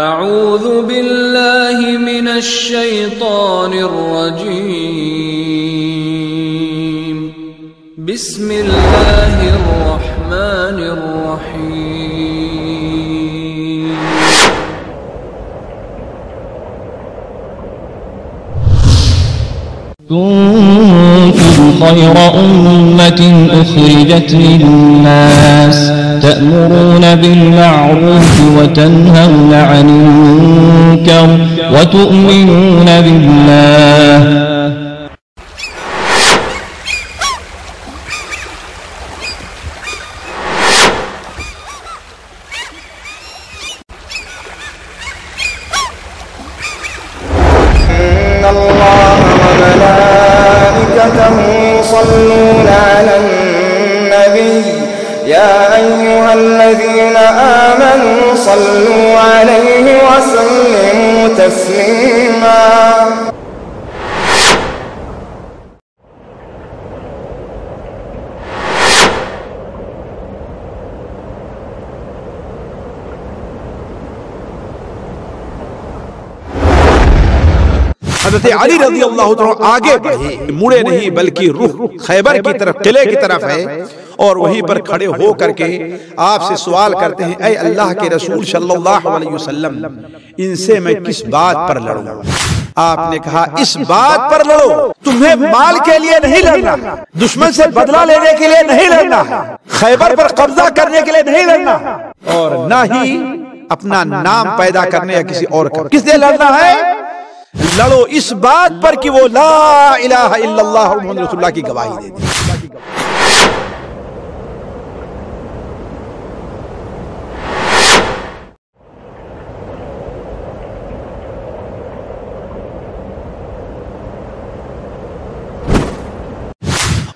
اعوذ باللہ من الشیطان الرجیم بسم اللہ الرحمن الرحیم كنتم خير أمة أخرجت للناس تأمرون بالمعروف وتنهون عن المنكر وتؤمنون بالله يصلون على النبي يا أيها الذين آمنوا صلوا عليه وسلموا تسليما حضرت علی رضی اللہ عنہ آگے بڑھے، مڑے نہیں بلکہ رخ خیبر کی طرف، قلعے کی طرف ہے، اور وہیں پر کھڑے ہو کر کے آپ سے سوال کرتے ہیں، اے اللہ کے رسول صلی اللہ علیہ وسلم، ان سے میں کس بات پر لڑوں؟ آپ نے کہا اس بات پر لڑو، تمہیں مال کے لیے نہیں لڑنا، دشمن سے بدلہ لینے کے لیے نہیں لڑنا، خیبر پر قبضہ کرنے کے لیے نہیں لڑنا، اور نہ ہی اپنا نام پیدا کرنے یا کسی اور کا۔ کس لیے لڑنا ہے؟ لڑو اس بات پر کہ وہ لا الہ الا اللہ محمد رسول اللہ کی گواہی دے دے۔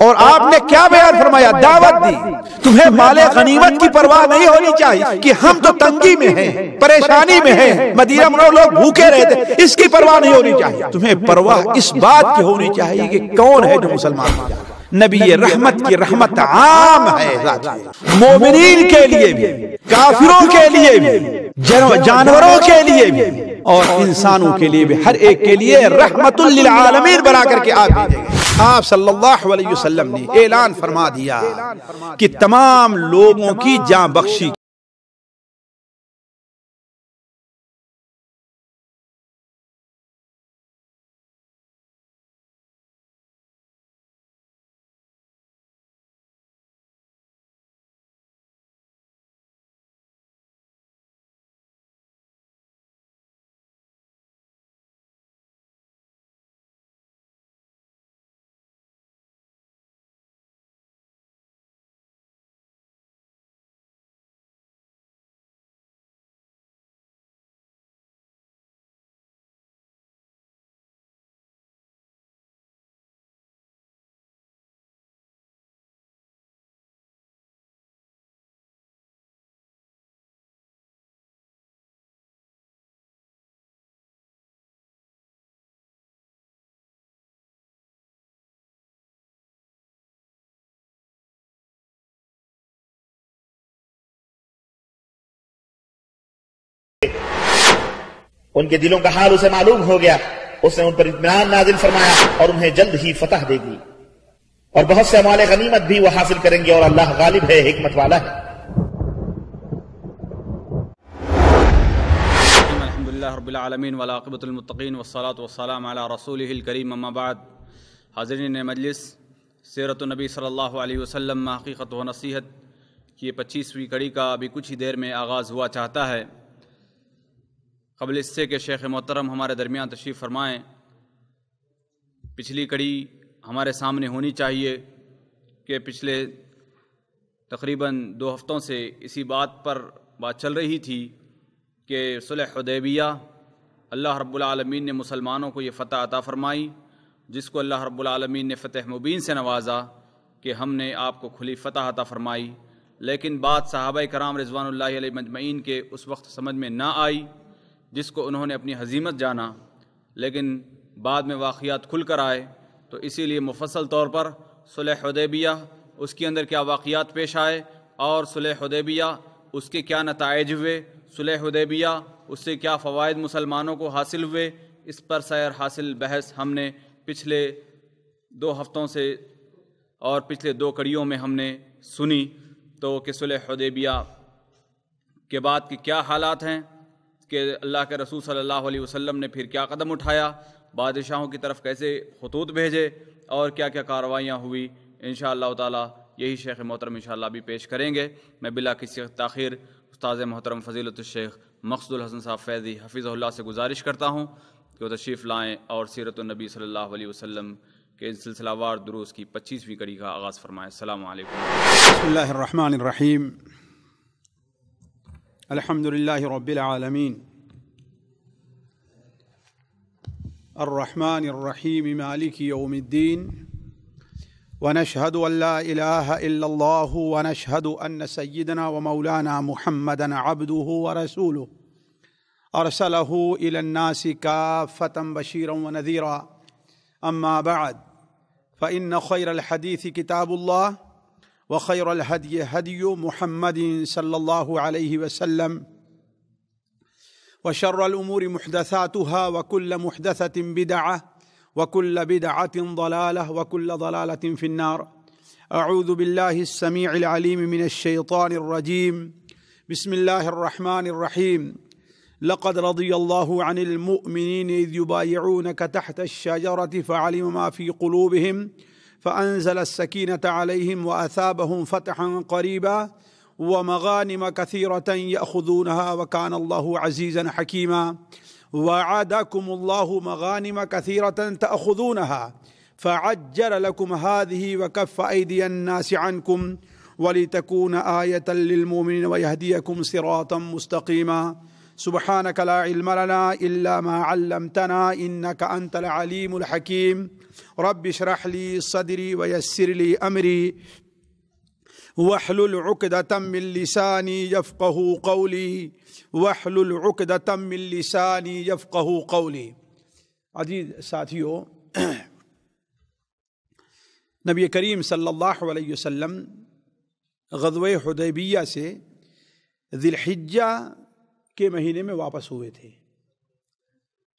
اور آپ نے کیا بیان فرمایا؟ دعوت دی، تمہیں مال غنیمت کی پرواہ نہیں ہونی چاہیے کہ ہم تو تنگی میں ہیں، پریشانی میں ہیں، مدینہ میں لوگ بھوکے رہتے، اس کی پرواہ نہیں ہونی چاہیے، تمہیں پرواہ اس بات کی ہونی چاہیے کہ کون ہے جو مسلمان ہو جائے۔ نبی رحمت کی رحمت عام ہے، مومنین کے لیے بھی، کافروں کے لیے بھی، جانوروں کے لیے بھی، اور انسانوں کے لیے بھی، ہر ایک کے لیے رحمت للعالمین بنا کر کے آپ بھیجے گئے۔ آپ صلی اللہ علیہ وسلم نے اعلان فرما دیا کہ تمام لوگوں کی جاں بخشی ان کے دلوں کا حال اسے معلوم ہو گیا، اس نے ان پر اطمینان نازل فرمایا اور انہیں جلد ہی فتح دے دی، اور بہت سے اموال غنیمت بھی وہ حاصل کریں گے، اور اللہ غالب ہے، حکمت والا ہے۔ الحمدللہ رب العالمین والعاقبۃ للمتقین والصلاۃ والسلام علی رسولہ الکریم، اما بعد۔ حاضرین مجلس، سیرت النبی صلی اللہ علیہ وسلم حقیقت و نصیحت کی یہ 25ویں کڑی کا ابھی کچھ ہی دیر میں آغاز ہوا چاہتا ہے۔ قبل اس سے کہ شیخ محترم ہمارے درمیان تشریف فرمائیں، پچھلی کڑی ہمارے سامنے ہونی چاہیے کہ پچھلے تقریباً 2 ہفتوں سے اسی بات پر بات چل رہی تھی کہ صلح حدیبیہ اللہ رب العالمین نے مسلمانوں کو یہ فتح عطا فرمائی، جس کو اللہ رب العالمین نے فتح مبین سے نوازا کہ ہم نے آپ کو کھلی فتح عطا فرمائی، لیکن بات صحابہ کرام رضوان اللہ علیہ مجمعین کے اس وقت سمجھ میں نہ آئی، جس کو انہوں نے اپنی ہزیمت جانا، لیکن بعد میں واقعات کھل کر آئے، تو اسی لیے مفصل طور پر صلح حدیبیہ، اس کے اندر کیا واقعات پیش آئے، اور صلح حدیبیہ اس کے کیا نتائج ہوئے، صلح حدیبیہ اس سے کیا فوائد مسلمانوں کو حاصل ہوئے، اس پر سیر حاصل بحث ہم نے پچھلے 2 ہفتوں سے اور پچھلے 2 کڑیوں میں ہم نے سنی۔ تو کہ صلح حدیبیہ کے بعد کے کیا حالات ہیں، کہ اللہ کے رسول صلی اللہ علیہ وسلم نے پھر کیا قدم اٹھایا، بادشاہوں کی طرف کیسے خطوط بھیجے اور کیا کیا کارروائیاں ہوئی، انشاءاللہ تعالی یہی شیخ محترم انشاءاللہ بھی پیش کریں گے۔ میں بلا کسی تاخیر استاذ محترم فضیلت الشیخ مقصود الحسن صاحب فیضی حفظہ اللہ سے گزارش کرتا ہوں کہ وہ تشریف لائیں اور سیرت النبی صلی اللہ علیہ وسلم کے سلسلہ وار دروس کی 25ویں کڑی کا آغاز فرمائیں۔ السلام علیکم۔ بسم اللہ الرحمن الرحیم، الحمد للہ رب العالمین، الرحمن الرحیم، مالک یوم الدین، ونشهد ان لا الہ الا اللہ ونشهد ان سیدنا ومولانا محمدا عبده ورسوله ارسلہ الی الناس کافۃ بشیرا ونذیرا، اما بعد فإن خیر الحدیث کتاب اللہ وخیر الہدی ہدی محمد صلی اللہ علیہ وسلم، وشر الامور محدثاتها وكل محدثة بدعة وكل بدعة ضلالة وكل ضلالة في النار۔ اعوذ بالله السميع العليم من الشيطان الرجيم، بسم الله الرحمن الرحيم، لقد رضي الله عن المؤمنين إذ يبايعونك تحت الشجرة فعلم ما في قلوبهم فأنزل السكينة عليهم وأثابهم فتحا قريبا ومغانم كثيرة يأخذونها وكان الله عزيزا حكيما، وعدكم الله مغانم كثيرة تأخذونها فعجل لكم هذه وكف أيدي الناس عنكم ولتكون آية للمؤمنين ويهديكم صراطا مستقيما، سبحانك لا علم لنا إلا ما علمتنا إنك أنت العليم الحكيم، رب اشرح لي صدري ويسر لي أمري واحلل عقدة من لساني يفقهوا قولي واحلل عقدة من لساني يفقهوا قولي۔ عزیز ساتھیو، نبی کریم صلی اللہ علیہ وسلم غزوہ حدیبیہ سے ذی الحجہ کے مہینے میں واپس ہوئے تھے۔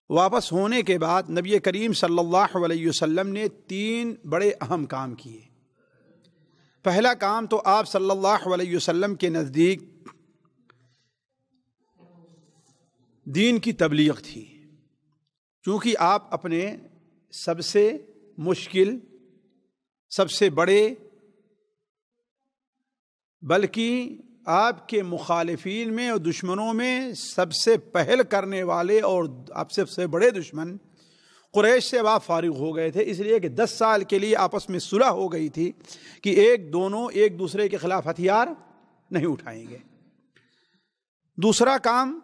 واپس ہونے کے بعد نبی کریم صلی اللہ علیہ وسلم نے 3 بڑے اہم کام کیے۔ پہلا کام تو آپ صلی اللہ علیہ وسلم کے نزدیک دین کی تبلیغ تھی، چونکہ آپ اپنے سب سے مشکل، سب سے بڑے، بلکہ آپ کے مخالفین میں اور دشمنوں میں سب سے پہل کرنے والے اور آپ سب سے بڑے دشمن قریش سے آپ فارغ ہو گئے تھے، اس لیے کہ 10 سال کے لیے آپس میں صلح ہو گئی تھی کہ دونوں ایک دوسرے کے خلاف ہتھیار نہیں اٹھائیں گے۔ دوسرا کام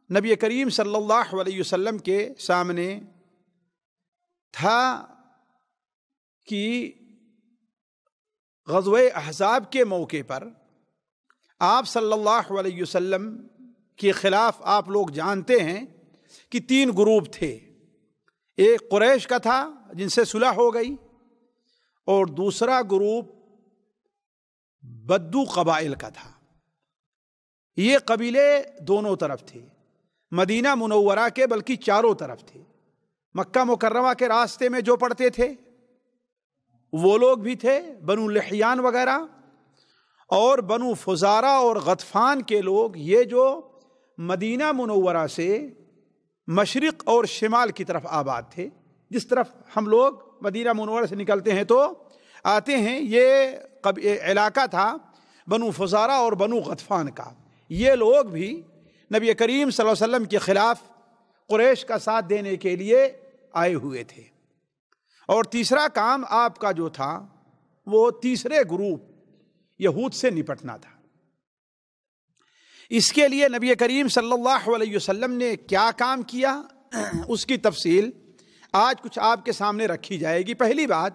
نبی کریم صلی اللہ علیہ وسلم کے سامنے تھا کہ غزوہ احزاب کے موقع پر آپ صلی اللہ علیہ وسلم کے خلاف آپ لوگ جانتے ہیں کہ 3 گروپ تھے۔ ایک قریش کا تھا جن سے صلح ہو گئی، اور دوسرا گروپ بدو قبائل کا تھا۔ یہ قبیلے دونوں طرف تھے، مدینہ منورہ کے بلکہ چاروں طرف تھے۔ مکہ مکرمہ کے راستے میں جو پڑتے تھے وہ لوگ بھی تھے، بنو لحیان وغیرہ، اور بنو فزارہ اور غطفان کے لوگ، یہ جو مدینہ منورہ سے مشرق اور شمال کی طرف آباد تھے۔ جس طرف ہم لوگ مدینہ منورہ سے نکلتے ہیں تو آتے ہیں، یہ علاقہ تھا بنو فزارہ اور بنو غطفان کا۔ یہ لوگ بھی نبی کریم صلی اللہ علیہ وسلم کے خلاف قریش کا ساتھ دینے کے لیے آئے ہوئے تھے۔ اور تیسرا کام آپ کا جو تھا وہ تیسرے گروپ یہود سے نپٹنا تھا۔ اس کے لیے نبی کریم صلی اللہ علیہ وسلم نے کیا کام کیا، اس کی تفصیل آج کچھ آپ کے سامنے رکھی جائے گی۔ پہلی بات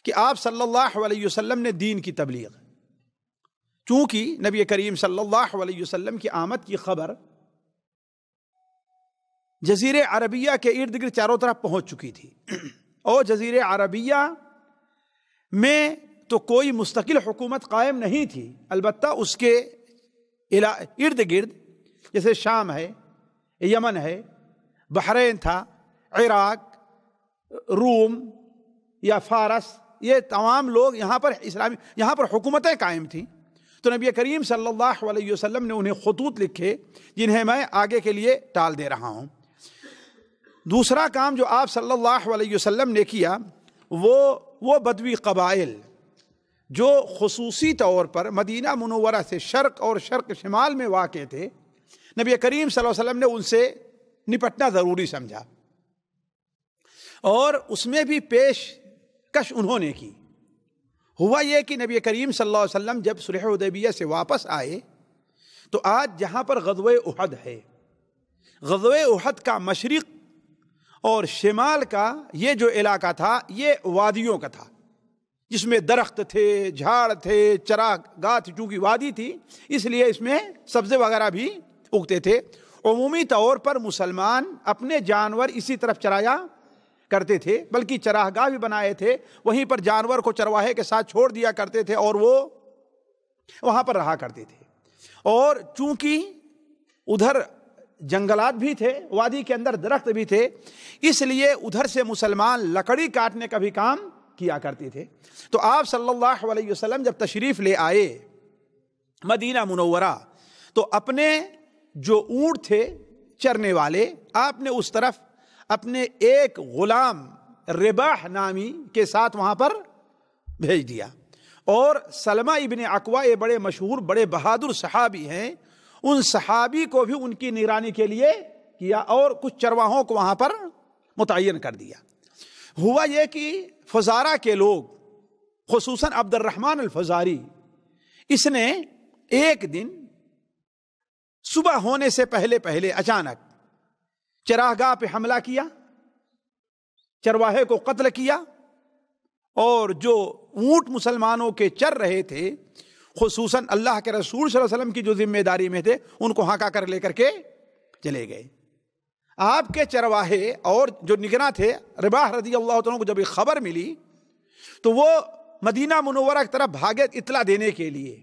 کہ آپ صلی اللہ علیہ وسلم نے دین کی تبلیغ، چونکہ نبی کریم صلی اللہ علیہ وسلم کی آمد کی خبر جزیرے عربیہ کے ارد گرد چاروں طرف پہنچ چکی تھی، اور جزیرے عربیہ میں تو کوئی مستقل حکومت قائم نہیں تھی، البتہ اس کے ارد گرد جیسے شام ہے، یمن ہے، بحرین تھا، عراق، روم یا فارس، یہ تمام لوگ یہاں پر حکومتیں قائم تھیں. تو نبی کریم صلی اللہ علیہ وسلم نے انہیں خطوط لکھے جنہیں میں آگے کے لیے ٹال دے رہا ہوں. دوسرا کام جو آپ صلی اللہ علیہ وسلم نے کیا وہ بدوی قبائل جو خصوصی طور پر مدینہ منورہ سے شرق اور شرق شمال میں واقع تھے، نبی کریم صلی اللہ علیہ وسلم نے ان سے نپٹنا ضروری سمجھا اور اس میں بھی پیشکش انہوں نے کی. ہوا یہ کہ نبی کریم صلی اللہ علیہ وسلم جب صلح حدیبیہ سے واپس آئے تو آج جہاں پر غزوہ احد ہے، غزوہ احد کا مشرق اور شمال کا یہ جو علاقہ تھا یہ وادیوں کا تھا، جس میں درخت تھے، جھاڑ تھے، چراگاہ تھی. چونکہ وادی تھی اس لیے اس میں سبزے وغیرہ بھی اگتے تھے. عمومی طور پر مسلمان اپنے جانور اسی طرف چرایا کرتے تھے، بلکہ چراگاہ بھی بنائے تھے، وہیں پر جانور کو چرواہے کے ساتھ چھوڑ دیا کرتے تھے اور وہ وہاں پر رہا کرتے تھے. اور چونکہ ادھر جنگلات بھی تھے، وادی کے اندر درخت بھی تھے، اس لیے ادھر سے مسلمان لکڑی کاٹنے کا بھی کام کیا کرتے تھے. تو آپ صلی اللہ علیہ وسلم جب تشریف لے آئے مدینہ منورہ تو اپنے جو اونٹ تھے چرنے والے، آپ نے اس طرف اپنے ایک غلام رباح نامی کے ساتھ وہاں پر بھیج دیا. اور سلمہ ابن اکوع بڑے مشہور بڑے بہادر صحابی ہیں، ان صحابی کو بھی ان کی نگرانی کے لیے کیا اور کچھ چرواہوں کو وہاں پر متعین کر دیا. ہوا یہ کہ فزارہ کے لوگ خصوصاً عبد الرحمن الفزاری، اس نے ایک دن صبح ہونے سے پہلے اچانک چراگاہ پہ حملہ کیا، چرواہے کو قتل کیا اور جو اونٹ مسلمانوں کے چر رہے تھے، خصوصاً اللہ کے رسول صلی اللہ علیہ وسلم کی جو ذمہ داری میں تھے، ان کو ہانکا کر لے کر کے چلے گئے. آپ کے چرواہے اور جو نگراں تھے رباح رضی اللہ عنہ کو جب یہ خبر ملی تو وہ مدینہ منورہ کی طرف بھاگے اطلاع دینے کے لیے.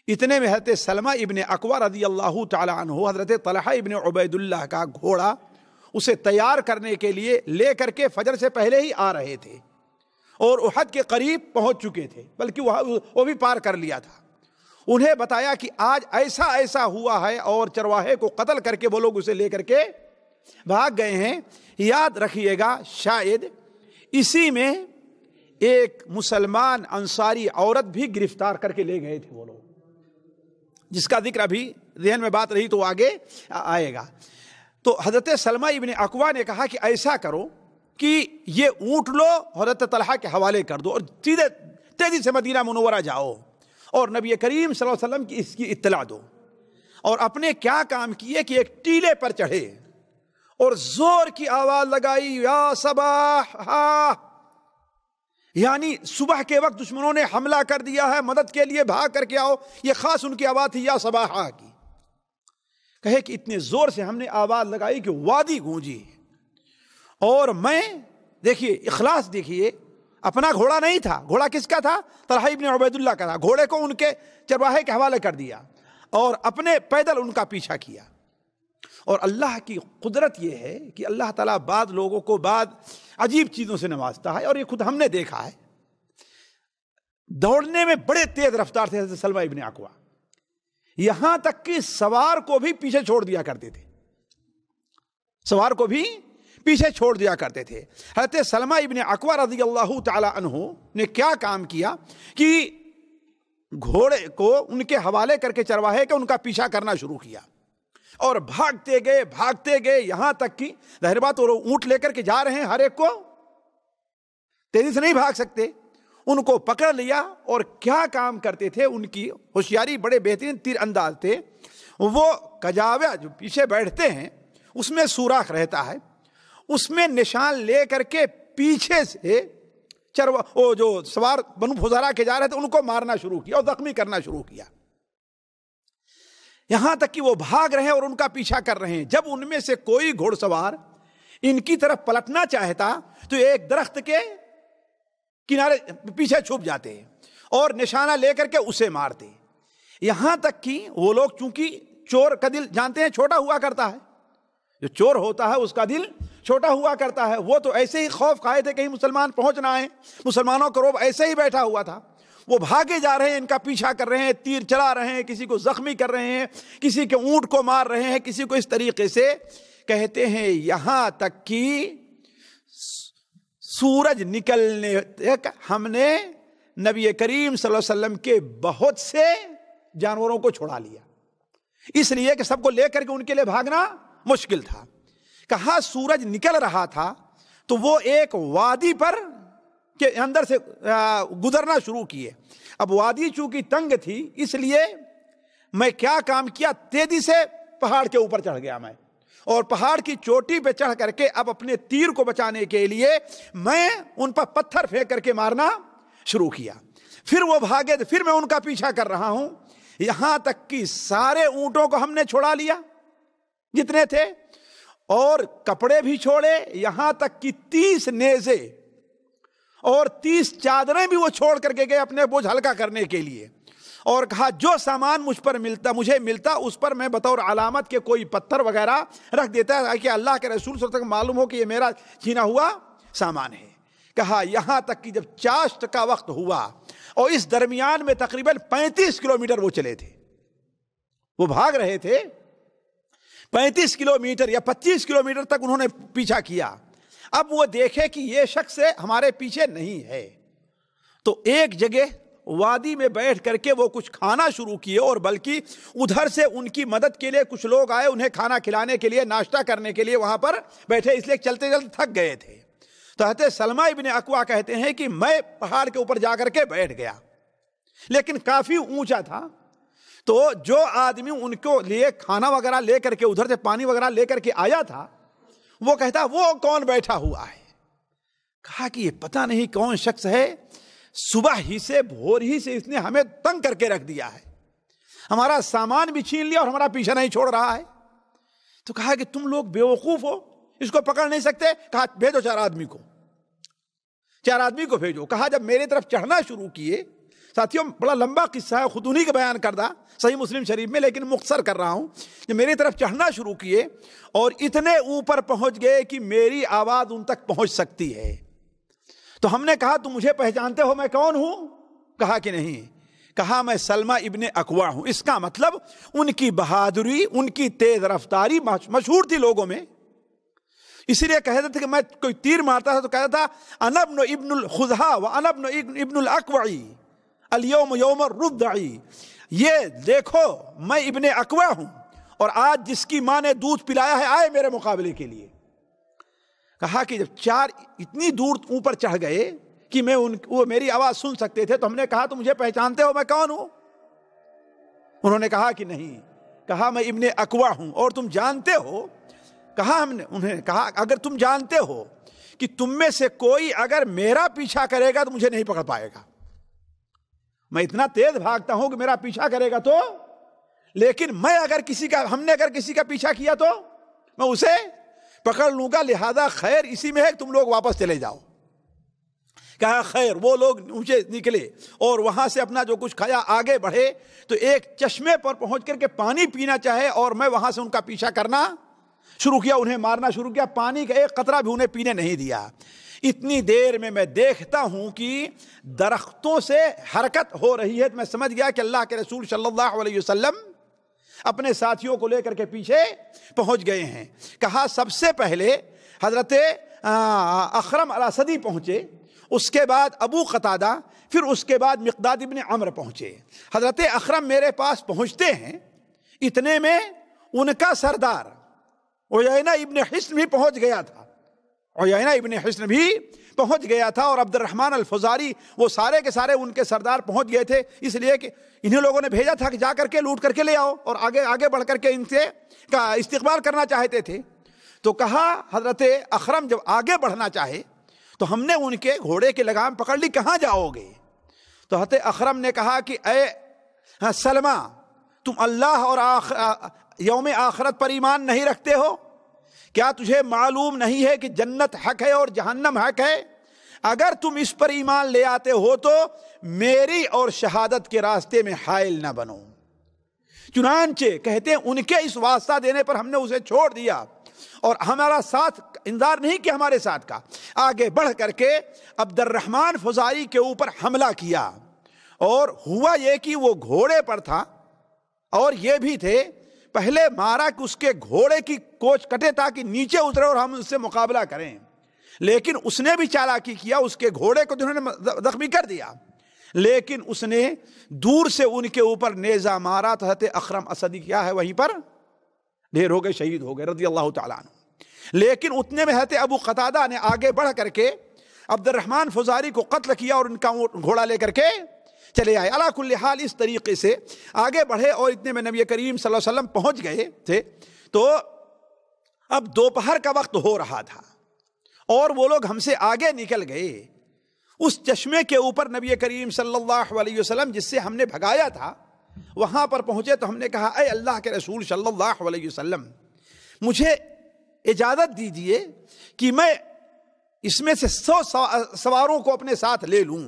اتنے میں حضرت سلمہ ابن اکوع رضی اللہ تعالی عنہ حضرت طلحہ ابن عبید اللہ کا گھوڑا اسے تیار کرنے کے لیے لے کر کے فجر سے پہلے ہی آ رہے تھے اور احد کے قریب پہنچ چکے تھے، بلکہ وہ بھی پار کر لیا تھا. انہیں بتایا کہ آج ایسا ہوا ہے اور چرواہے کو قتل کر کے وہ لوگ اسے لے کر کے بھاگ گئے ہیں. یاد رکھیے گا شاید اسی میں ایک مسلمان انصاری عورت بھی گرفتار کر کے لے گئے تھے وہ لوگ، جس کا ذکر ابھی ذہن میں بات رہی تو وہ آگے آئے گا. تو حضرت سلمہ ابن اکوع نے کہا کہ ایسا کرو کہ یہ اونٹ لو حضرت طلحہ کے حوالے کر دو اور سیدھے تیزی سے مدینہ منورہ جاؤ اور نبی کریم صلی اللہ علیہ وسلم کی اس کی اطلاع دو. اور اپنے کیا کام کیے کہ ایک ٹیلے پر چڑھے اور زور کی آواز لگائی، یا صباح، یعنی صبح کے وقت دشمنوں نے حملہ کر دیا ہے، مدد کے لیے بھاگ کر کے آؤ. یہ خاص ان کی آواز تھی یا صباح کی. کہے کہ اتنے زور سے ہم نے آواز لگائی کہ وادی گونجی. اور میں دیکھیے اخلاص دیکھیے، اپنا گھوڑا نہیں تھا، گھوڑا کس کا تھا؟ طلحہ ابن عبید اللہ کا تھا. گھوڑے کو ان کے چرواہے کے حوالے کر دیا اور اپنے پیدل ان کا پیچھا کیا. اور اللہ کی قدرت یہ ہے کہ اللہ تعالیٰ بعض لوگوں کو بعض عجیب چیزوں سے نوازتا ہے، اور یہ خود ہم نے دیکھا ہے. دوڑنے میں بڑے تیز رفتار تھے حضرت سلمہ ابن اکوع، یہاں تک کہ سوار کو بھی پیچھے چھوڑ دیا کرتے تھے، سوار کو بھی پیچھے چھوڑ دیا کرتے تھے. حضرت سلمہ ابن اکوع رضی اللہ تعالی عنہ نے کیا کام کیا کہ گھوڑے کو ان کے حوالے کر کے چرواہے کا ان کا پیچھا کرنا شروع کیا اور بھاگتے گئے یہاں تک کہ ظاہر بات وہ اونٹ لے کر کے جا رہے ہیں، ہر ایک کو تیزی سے نہیں بھاگ سکتے. ان کو پکڑ لیا اور کیا کام کرتے تھے، ان کی ہوشیاری بڑے بہترین تیر انداز تھے. وہ کجاوہ جو پیچھے بیٹھتے ہیں اس میں سوراخ رہتا ہے، اس میں نشان لے کر کے پیچھے سے وہ جو سوار بنو فزارہ کے جا رہے تھے ان کو مارنا شروع کیا اور زخمی کرنا شروع کیا، یہاں تک کہ وہ بھاگ رہے ہیں اور ان کا پیچھا کر رہے ہیں. جب ان میں سے کوئی گھوڑ سوار ان کی طرف پلٹنا چاہتا تو ایک درخت کے کنارے پیچھے چھپ جاتے اور نشانہ لے کر کے اسے مارتے. یہاں تک کہ وہ لوگ چونکہ چور کا دل جانتے ہیں چھوٹا ہوا کرتا ہے، جو چور ہوتا ہے اس کا دل چھوٹا ہوا کرتا ہے. وہ تو ایسے ہی خوف کھائے تھے کہیں مسلمان پہنچ نہ آئے. مسلمانوں کا رعب ایسے ہی بیٹھا ہوا تھا. وہ بھاگے جا رہے ہیں, ان کا پیچھا کر رہے ہیں, تیر چلا رہے ہیں, کسی کو زخمی کر رہے ہیں, کسی کے اونٹ کو مار رہے ہیں, کسی کو اس طریقے سے. کہتے ہیں یہاں تک کہ سورج نکلنے تک ہم نے نبی کریم صلی اللہ علیہ وسلم کے بہت سے جانوروں کو چھڑا لیا, اس لیے کہ سب کو لے کر کے ان کے لیے بھاگنا مشکل تھا. کہاں سورج نکل رہا تھا تو وہ ایک وادی پر کے اندر سے گزرنا شروع کیے. اب وادی چونکہ تنگ تھی اس لیے میں کیا کام کیا, تیزی سے پہاڑ کے اوپر چڑھ گیا میں, اور پہاڑ کی چوٹی پہ چڑھ کر کے اب اپنے تیر کو بچانے کے لیے میں ان پر پتھر پھینک کر کے مارنا شروع کیا. پھر وہ بھاگے تو پھر میں ان کا پیچھا کر رہا ہوں, یہاں تک کہ سارے اونٹوں کو ہم نے چھڑا لیا جتنے تھے, اور کپڑے بھی چھوڑے, یہاں تک کہ 30 نیزے اور 30 چادریں بھی وہ چھوڑ کر کے گئے اپنے بوجھ ہلکا کرنے کے لیے. اور کہا جو سامان مجھے ملتا اس پر میں بطور علامت کے کوئی پتھر وغیرہ رکھ دیتا ہے کہ اللہ کے رسول صلی اللہ علیہ وسلم معلوم ہو کہ یہ میرا چھینا ہوا سامان ہے. کہا یہاں تک کہ جب چاشت کا وقت ہوا اور اس درمیان میں تقریباً 35 کلومیٹر وہ چلے تھے, وہ بھاگ رہے تھے 35 کلومیٹر یا 25 کلومیٹر تک انہوں نے پیچھا کیا. اب وہ دیکھے کہ یہ شخص ہمارے پیچھے نہیں ہے تو ایک جگہ وادی میں بیٹھ کر کے وہ کچھ کھانا شروع کیے, اور بلکہ ادھر سے ان کی مدد کے لیے کچھ لوگ آئے, انہیں کھانا کھلانے کے لیے, ناشتہ کرنے کے لیے وہاں پر بیٹھے, اس لیے چلتے چلتے تھک گئے تھے. تو حضرت سلمہ ابن اکوع کہتے ہیں کہ میں پہاڑ کے اوپر جا کر کے بیٹھ گیا, لیکن کافی اونچا تھا, تو جو آدمی ان کو لیے کھانا وغیرہ لے کر کے ادھر سے پانی وغیرہ لے کر کے آیا تھا وہ کہتا وہ کون بیٹھا ہوا ہے. کہا کہ یہ پتہ نہیں کون شخص ہے, صبح ہی سے بھور ہی سے اس نے ہمیں تنگ کر کے رکھ دیا ہے, ہمارا سامان بھی چھین لیا اور ہمارا پیچھا نہیں چھوڑ رہا ہے. تو کہا کہ تم لوگ بیوقوف ہو, اس کو پکڑ نہیں سکتے. کہا بھیجو 4 آدمی کو بھیجو. کہا جب میری طرف چڑھنا شروع کیے, ساتھیوں بڑا لمبا قصہ ہے, خود انہی کا بیان کردہ صحیح مسلم شریف میں, لیکن مختصر کر رہا ہوں. جب میری طرف چڑھنا شروع کیے اور اتنے اوپر پہنچ گئے کہ میری آواز ان تک پہنچ سکتی ہے, تو ہم نے کہا تم مجھے پہچانتے ہو میں کون ہوں؟ کہا کہ نہیں. کہا میں سلمہ ابن اکوع ہوں. اس کا مطلب ان کی بہادری, ان کی تیز رفتاری مشہور تھی لوگوں میں, اسی لیے کہتے تھے کہ میں کوئی تیر مارتا تھا تو کہتا تھا انا ابن الخزہا و انا ابن الاکوعی اليوم یوم الردعی, یہ دیکھو میں ابن اکوع ہوں اور آج جس کی ماں نے دودھ پلایا ہے آئے میرے مقابلے کے لیے. کہا کہ جب 4 اتنی دور اوپر چڑھ گئے کہ وہ میری آواز سن سکتے تھے, تو ہم نے کہا تم مجھے پہچانتے ہو میں کون ہوں؟ انہوں نے کہا کہ نہیں. کہا میں ابن اکوع ہوں. اور تم جانتے ہو؟ کہا ہم نے انہیں کہا اگر تم جانتے ہو کہ تم میں سے کوئی اگر میرا پیچھا کرے گا تو مجھے نہیں پکڑ پائے گا, میں اتنا تیز بھاگتا ہوں کہ میرا پیچھا کرے گا تو, لیکن ہم نے اگر کسی کا پیچھا کیا تو میں اسے پکڑ لوں گا, لہذا خیر اسی میں ہے تم لوگ واپس چلے جاؤ. کہا خیر. وہ لوگ اونچے نکلے اور وہاں سے اپنا جو کچھ کھایا آگے بڑھے, تو ایک چشمے پر پہنچ کر کے پانی پینا چاہے, اور میں وہاں سے ان کا پیچھا کرنا شروع کیا, انہیں مارنا شروع کیا. پانی کا ایک قطرہ بھی انہیں پینے نہیں دیا. اتنی دیر میں دیکھتا ہوں کہ درختوں سے حرکت ہو رہی ہے, تو میں سمجھ گیا کہ اللہ کے رسول صلی اللہ علیہ وسلم اپنے ساتھیوں کو لے کر کے پیچھے پہنچ گئے ہیں. کہا سب سے پہلے حضرت اخرم الاسدی پہنچے, اس کے بعد ابو قتادہ, پھر اس کے بعد مقداد ابن عمرو پہنچے. حضرت اخرم میرے پاس پہنچتے ہیں, اتنے میں ان کا سردار عیینہ ابن حصن بھی پہنچ گیا تھا. عیینہ ابن حصن بھی پہنچ گیا تھا, اور عبد الرحمن الفزاری, وہ سارے کے سارے ان کے سردار پہنچ گئے تھے, اس لیے کہ انہیں لوگوں نے بھیجا تھا کہ جا کر کے لوٹ کر کے لے آؤ, اور آگے بڑھ کر کے ان سے کا استقبال کرنا چاہتے تھے. تو کہا حضرت اخرم جب آگے بڑھنا چاہے تو ہم نے ان کے گھوڑے کی لگام پکڑ لی, کہاں جاؤ گے؟ تو حضرت اخرم نے کہا کہ اے سلمہ, تم اللہ اور یوم آخرت پر ایمان نہیں رکھتے ہو؟ کیا تجھے معلوم نہیں ہے کہ جنت حق ہے اور جہنم حق ہے؟ اگر تم اس پر ایمان لے آتے ہو تو میری اور شہادت کے راستے میں حائل نہ بنو. چنانچہ کہتے ہیں ان کے اس واسطہ دینے پر ہم نے اسے چھوڑ دیا اور ہمارا ساتھ انتظار نہیں کہ ہمارے ساتھ کا، آگے بڑھ کر کے عبد الرحمن فزاری کے اوپر حملہ کیا. اور ہوا یہ کہ وہ گھوڑے پر تھا اور یہ بھی تھے، پہلے مارا کہ اس کے گھوڑے کی کوچ کٹے تاکہ نیچے اترے اور ہم اس سے مقابلہ کریں، لیکن اس نے بھی چالاکی کیا، اس کے گھوڑے کو انہوں نے زخمی کر دیا، لیکن اس نے دور سے ان کے اوپر نیزہ مارا تو حضرت اخرم اسدی کیا ہے وہیں پر ڈھیر ہو گئے، شہید ہو گئے رضی اللہ تعالیٰ عنہ. لیکن اتنے میں حضرت ابو قتادہ نے آگے بڑھ کر کے عبد الرحمن فزاری کو قتل کیا اور ان کا گھوڑا لے کر کے چلے آئے. علی کل حال اس طریقے سے آگے بڑھے اور اتنے میں نبی کریم صلی اللہ علیہ وسلم پہنچ گئے تھے. تو اب دوپہر کا وقت ہو رہا تھا اور وہ لوگ ہم سے آگے نکل گئے. اس چشمے کے اوپر نبی کریم صلی اللہ علیہ وسلم جس سے ہم نے بھگایا تھا وہاں پر پہنچے تو ہم نے کہا اے اللہ کے رسول صلی اللہ علیہ وسلم مجھے اجازت دیجئے کہ میں اس میں سے 100 سواروں کو اپنے ساتھ لے لوں،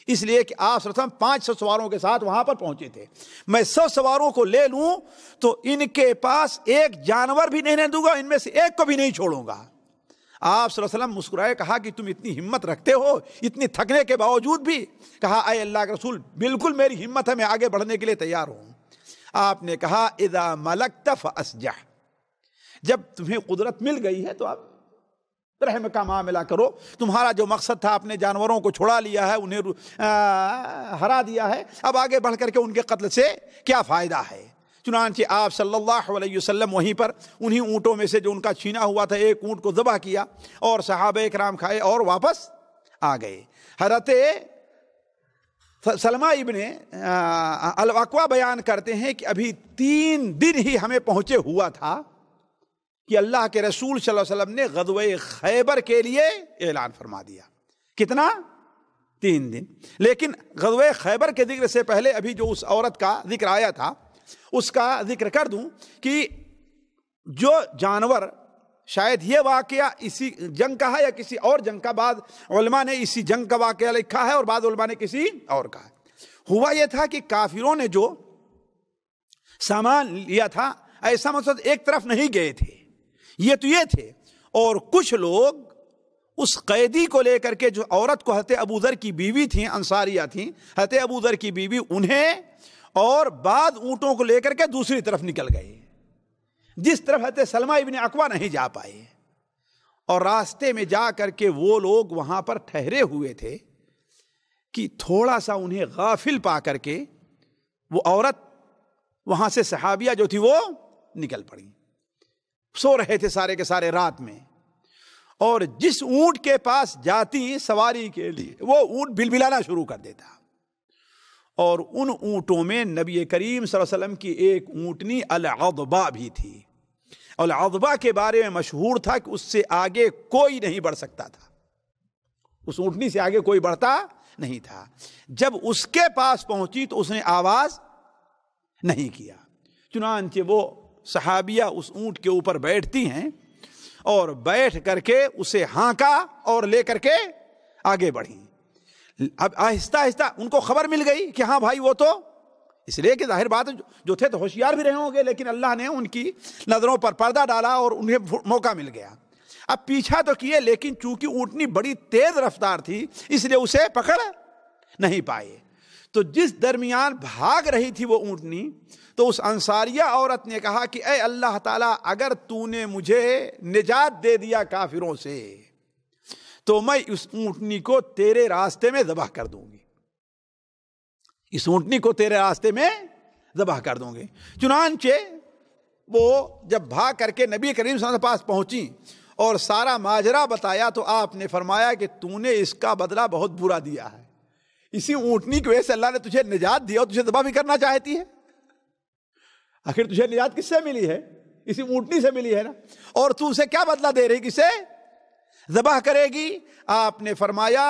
اس لیے کہ آپ صلی اللہ علیہ وسلم 500 سواروں کے ساتھ وہاں پر پہنچے تھے. میں 100 سواروں کو لے لوں تو ان کے پاس ایک جانور بھی نہیں دوں گا، ان میں سے ایک کو بھی نہیں چھوڑوں گا. آپ صلی اللہ علیہ وسلم مسکرائے، کہا کہ تم اتنی ہمت رکھتے ہو اتنی تھکنے کے باوجود بھی؟ کہا اے اللہ کے رسول بالکل میری ہمت ہے، میں آگے بڑھنے کے لیے تیار ہوں. آپ نے کہا اذا ملکت فاسجح، جب تمہیں قدرت مل گئی ہے تو آپ رحم کا معاملہ کرو. تمہارا جو مقصد تھا اپنے جانوروں کو چھڑا لیا ہے، انہیں ہرا دیا ہے، اب آگے بڑھ کر کے ان کے قتل سے کیا فائدہ ہے. چنانچہ آپ صلی اللہ علیہ وسلم وہیں پر انہی اونٹوں میں سے جو ان کا چھینا ہوا تھا ایک اونٹ کو ذبح کیا اور صحابہ کرام کھائے اور واپس آ گئے. حضرت سلمہ ابن الاکوع بیان کرتے ہیں کہ ابھی 3 دن ہی ہمیں پہنچے ہوا تھا کہ اللہ کے رسول صلی اللہ علیہ وسلم نے غزوہ خیبر کے لیے اعلان فرما دیا. کتنا؟ 3 دن. لیکن غزوہ خیبر کے ذکر سے پہلے ابھی جو اس عورت کا ذکر آیا تھا اس کا ذکر کر دوں کہ جو جانور، شاید یہ واقعہ اسی جنگ کا ہے یا کسی اور جنگ کا، بعض علماء نے اسی جنگ کا واقعہ لکھا ہے اور بعض علماء نے کسی اور کا ہے. ہوا یہ تھا کہ کافروں نے جو سامان لیا تھا ایسا مقصد ایک طرف نہیں گئے تھے، یہ تو یہ تھے، اور کچھ لوگ اس قیدی کو لے کر کے جو عورت کو حضرت ابو ذر کی بیوی تھیں، انصاریہ تھیں، حضرت ابو ذر کی بیوی، انہیں اور بعض اونٹوں کو لے کر کے دوسری طرف نکل گئے جس طرف حضرت سلمہ ابن اکوع نہیں جا پائے. اور راستے میں جا کر کے وہ لوگ وہاں پر ٹھہرے ہوئے تھے کہ تھوڑا سا انہیں غافل پا کر کے وہ عورت وہاں سے صحابیہ جو تھی وہ نکل پڑی. سو رہے تھے سارے کے سارے رات میں، اور جس اونٹ کے پاس جاتی سواری کے لیے وہ اونٹ بلبلانا شروع کر دیتا. اور ان اونٹوں میں نبی کریم صلی اللہ علیہ وسلم کی ایک اونٹنی العضبہ بھی تھی. العضبہ کے بارے میں مشہور تھا کہ اس سے آگے کوئی نہیں بڑھ سکتا تھا، اس اونٹنی سے آگے کوئی بڑھتا نہیں تھا. جب اس کے پاس پہنچی تو اس نے آواز نہیں کیا. چنانچہ وہ صحابیہ اس اونٹ کے اوپر بیٹھتی ہیں اور بیٹھ کر کے اسے ہانکا اور لے کر کے آگے بڑھی. اب آہستہ آہستہ ان کو خبر مل گئی کہ ہاں بھائی وہ تو، اس لیے کہ ظاہر بات جو تھے تو ہوشیار بھی رہے ہوں گے، لیکن اللہ نے ان کی نظروں پر پردہ ڈالا اور انہیں موقع مل گیا. اب پیچھا تو کیے لیکن چونکہ اونٹنی بڑی تیز رفتار تھی اس لیے اسے پکڑ نہیں پائے. تو جس درمیان بھاگ رہی تھی وہ اونٹنی تو اس انصاریہ عورت نے کہا کہ اے اللہ تعالیٰ اگر تو نے مجھے نجات دے دیا کافروں سے تو میں اس اونٹنی کو تیرے راستے میں ذبح کر دوں گی، اس اونٹنی کو تیرے راستے میں ذبح کر دوں گی. چنانچہ وہ جب بھاگ کر کے نبی کریم صلی اللہ علیہ وسلم کے پاس پہنچی اور سارا ماجرا بتایا تو آپ نے فرمایا کہ تو نے اس کا بدلہ بہت برا دیا ہے. اسی اونٹنی کی وجہ سے اللہ نے تجھے نجات دیا اور تجھے ذبح بھی کرنا چاہتی ہے. آخر تجھے نجات کس سے ملی ہے؟ اسی اونٹنی سے ملی ہے نا، اور تو اسے کیا بدلہ دے رہی، کسے ذبح کرے گی؟ آپ نے فرمایا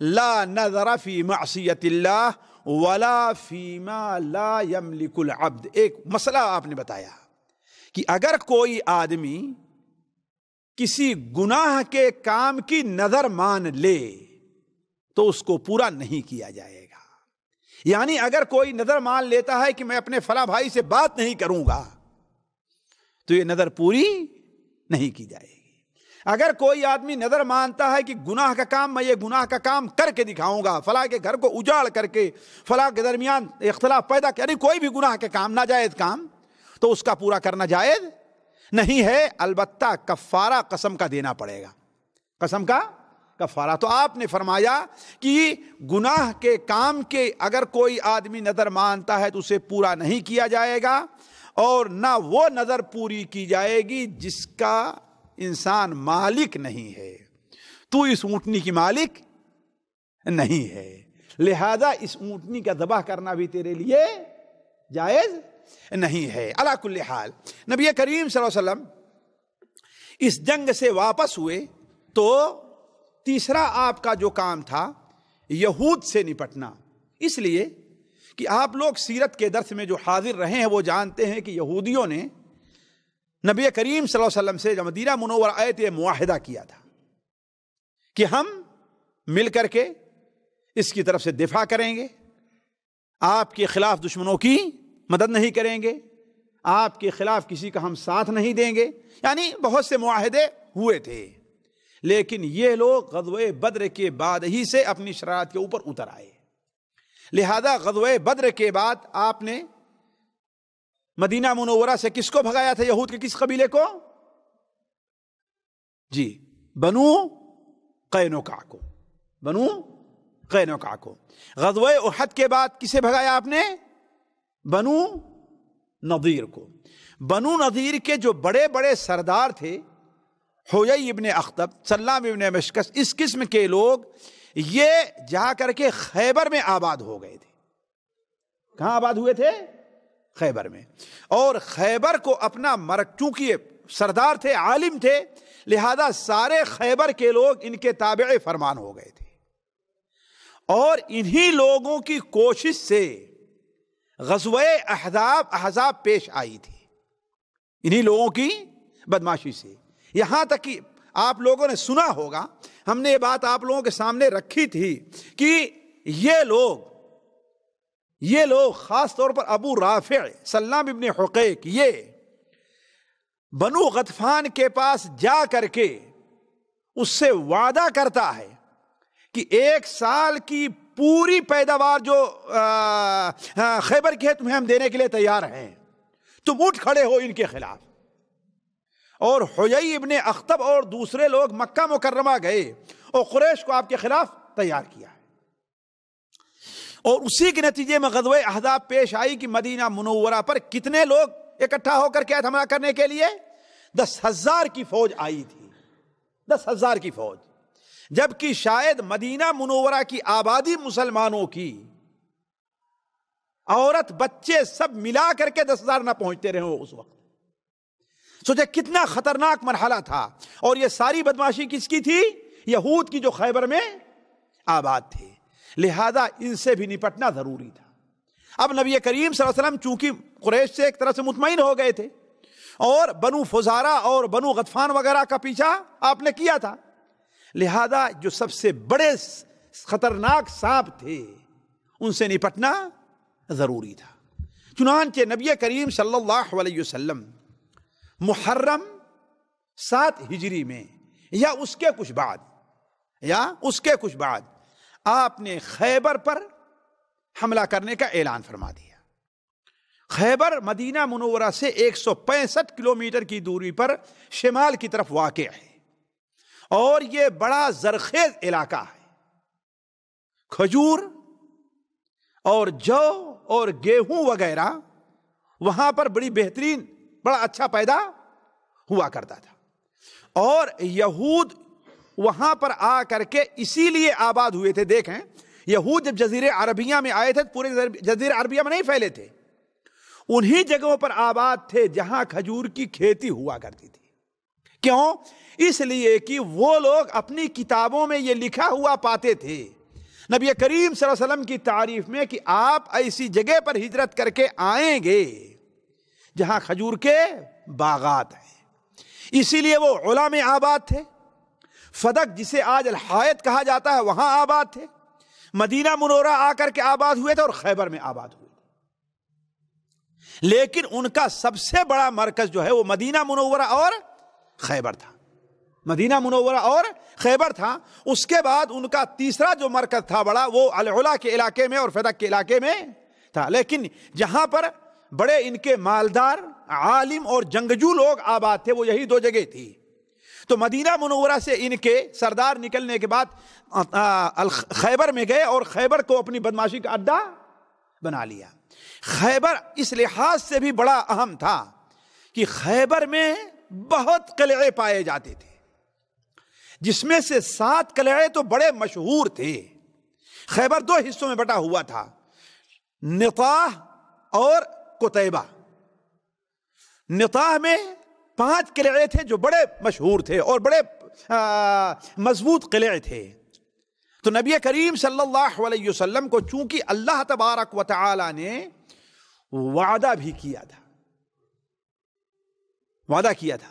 لا نظر فی معصیت اللہ ولا فیما لا یملک العبد. ایک مسئلہ آپ نے بتایا کہ اگر کوئی آدمی کسی گناہ کے کام کی نظر مان لے تو اس کو پورا نہیں کیا جائے گا. یعنی اگر کوئی نظر مان لیتا ہے کہ میں اپنے فلاں بھائی سے بات نہیں کروں گا تو یہ نظر پوری نہیں کی جائے گی۔ اگر کوئی آدمی نظر مانتا ہے کہ گناہ کا کام، میں یہ گناہ کا کام کر کے دکھاؤں گا، فلاں کے گھر کو اجاڑ کر کے فلاں کے درمیان اختلاف پیدا کر، کوئی بھی گناہ کے کام، ناجائز کام، تو اس کا پورا کرنا جائز نہیں ہے، البتہ کفارہ قسم کا دینا پڑے گا، قسم کا کفارہ۔ تو آپ نے فرمایا کہ گناہ کے کام کے اگر کوئی آدمی نظر مانتا ہے تو اسے پورا نہیں کیا جائے گا، اور نہ وہ نظر پوری کی جائے گی جس کا انسان مالک نہیں ہے۔ تو اس اونٹنی کی مالک نہیں ہے، لہذا اس اونٹنی کا ذبح کرنا بھی تیرے لیے جائز نہیں ہے۔ علی کل حال نبی کریم صلی اللہ علیہ وسلم اس جنگ سے واپس ہوئے تو تیسرا آپ کا جو کام تھا یہود سے نپٹنا، اس لیے کہ آپ لوگ سیرت کے درس میں جو حاضر رہے ہیں وہ جانتے ہیں کہ یہودیوں نے نبی کریم صلی اللہ علیہ وسلم سے جب مدینہ منورہ آئے تو یہ معاہدہ کیا تھا کہ ہم مل کر کے اس کی طرف سے دفاع کریں گے، آپ کے خلاف دشمنوں کی مدد نہیں کریں گے، آپ کے خلاف کسی کا ہم ساتھ نہیں دیں گے، یعنی بہت سے معاہدے ہوئے تھے۔ لیکن یہ لوگ غزوہ بدر کے بعد ہی سے اپنی شرائط کے اوپر اتر آئے، لہذا غزوہ بدر کے بعد آپ نے مدینہ منورہ سے کس کو بھگایا تھا؟ یہود کے کس قبیلے کو؟ جی، بنو قینوقاع کو، بنو قینوقاع کو۔ غزوہ احد کے بعد کسے بھگایا آپ نے؟ بنو نضیر کو۔ بنو نضیر کے جو بڑے بڑے سردار تھے، حویی ابن اخطب، سلام ابن مشکس، اس قسم کے لوگ یہ جا کر کے خیبر میں آباد ہو گئے تھے۔ کہاں آباد ہوئے تھے؟ خیبر میں۔ اور خیبر کو اپنا چونکہ سردار تھے، عالم تھے، لہذا سارے خیبر کے لوگ ان کے تابع فرمان ہو گئے تھے، اور انہی لوگوں کی کوشش سے غزوہ احزاب پیش آئی تھی، انہی لوگوں کی بدماشی سے۔ یہاں تک کہ آپ لوگوں نے سنا ہوگا، ہم نے یہ بات آپ لوگوں کے سامنے رکھی تھی کہ یہ لوگ خاص طور پر ابو رافع سلام ابن حقیق، یہ بنو غطفان کے پاس جا کر کے اس سے وعدہ کرتا ہے کہ 1 سال کی پوری پیداوار جو خیبر کی ہے تمہیں ہم دینے کے لیے تیار ہیں، تم اٹھ کھڑے ہو ان کے خلاف۔ اور حویی ابن اخطب اور دوسرے لوگ مکہ مکرمہ گئے اور قریش کو آپ کے خلاف تیار کیا ہے، اور اسی کے نتیجے میں غزوہ احزاب پیش آئی کہ مدینہ منورہ پر کتنے لوگ اکٹھا ہو کر کے حملہ کرنے کے لیے؟ 10,000 کی فوج آئی تھی، 10,000 کی فوج، جبکہ شاید مدینہ منورہ کی آبادی مسلمانوں کی عورت بچے سب ملا کر کے 10,000 نہ پہنچتے رہے ہو اس وقت۔ سوچے کتنا خطرناک مرحلہ تھا، اور یہ ساری بدماشی کس کی تھی؟ یہود کی، جو خیبر میں آباد تھے، لہذا ان سے بھی نپٹنا ضروری تھا۔ اب نبی کریم صلی اللہ علیہ وسلم چونکہ قریش سے ایک طرح سے مطمئن ہو گئے تھے، اور بنو فزارہ اور بنو غطفان وغیرہ کا پیچھا آپ نے کیا تھا، لہذا جو سب سے بڑے خطرناک سانپ تھے ان سے نپٹنا ضروری تھا۔ چنانچہ نبی کریم صلی اللہ علیہ وسلم محرم 7 ہجری میں یا اس کے کچھ بعد آپ نے خیبر پر حملہ کرنے کا اعلان فرما دیا۔ خیبر مدینہ منورہ سے 165 کلومیٹر کی دوری پر شمال کی طرف واقع ہے، اور یہ بڑا زرخیز علاقہ ہے، کھجور اور جو اور گیہوں وغیرہ وہاں پر بڑی بہترین، بڑا اچھا پیدا ہوا کرتا تھا، اور یہود وہاں پر آ کر کے اسی لیے آباد ہوئے تھے۔ دیکھیں، یہود جب جزیرہ عربیہ میں آئے تھے، پورے جزیرہ عربیہ میں نہیں پھیلے تھے، انہی جگہوں پر آباد تھے جہاں کھجور کی کھیتی ہوا کرتی تھی۔ کیوں؟ اس لیے کہ وہ لوگ اپنی کتابوں میں یہ لکھا ہوا پاتے تھے نبی کریم صلی اللہ علیہ وسلم کی تعریف میں کہ آپ ایسی جگہ پر ہجرت کر کے آئیں گے جہاں کھجور کے باغات ہیں، اسی لیے وہ علا میں آباد تھے، فدق جسے آج الحائط کہا جاتا ہے وہاں آباد تھے، مدینہ منورہ آ کر کے آباد ہوئے تھے، اور خیبر میں آباد ہوئے تھے۔ لیکن ان کا سب سے بڑا مرکز جو ہے وہ مدینہ منورہ اور خیبر تھا، مدینہ منورہ اور خیبر تھا۔ اس کے بعد ان کا تیسرا جو مرکز تھا بڑا، وہ العلا کے علاقے میں اور فتح کے علاقے میں تھا، لیکن جہاں پر بڑے ان کے مالدار، عالم اور جنگجو لوگ آباد تھے وہ یہی دو جگہ تھی۔ تو مدینہ منورہ سے ان کے سردار نکلنے کے بعد خیبر میں گئے اور خیبر کو اپنی بدماشی کا اڈا بنا لیا۔ خیبر اس لحاظ سے بھی بڑا اہم تھا کہ خیبر میں بہت قلعے پائے جاتے تھے، جس میں سے 7 قلعے تو بڑے مشہور تھے۔ خیبر 2 حصوں میں بٹا ہوا تھا، نطاح اور قتیبہ۔ نطاح میں 5 قلعے تھے جو بڑے مشہور تھے اور بڑے مضبوط قلعے تھے۔ تو نبی کریم صلی اللہ علیہ وسلم کو چونکہ اللہ تبارک و تعالی نے وعدہ بھی کیا تھا، وعدہ کیا تھا،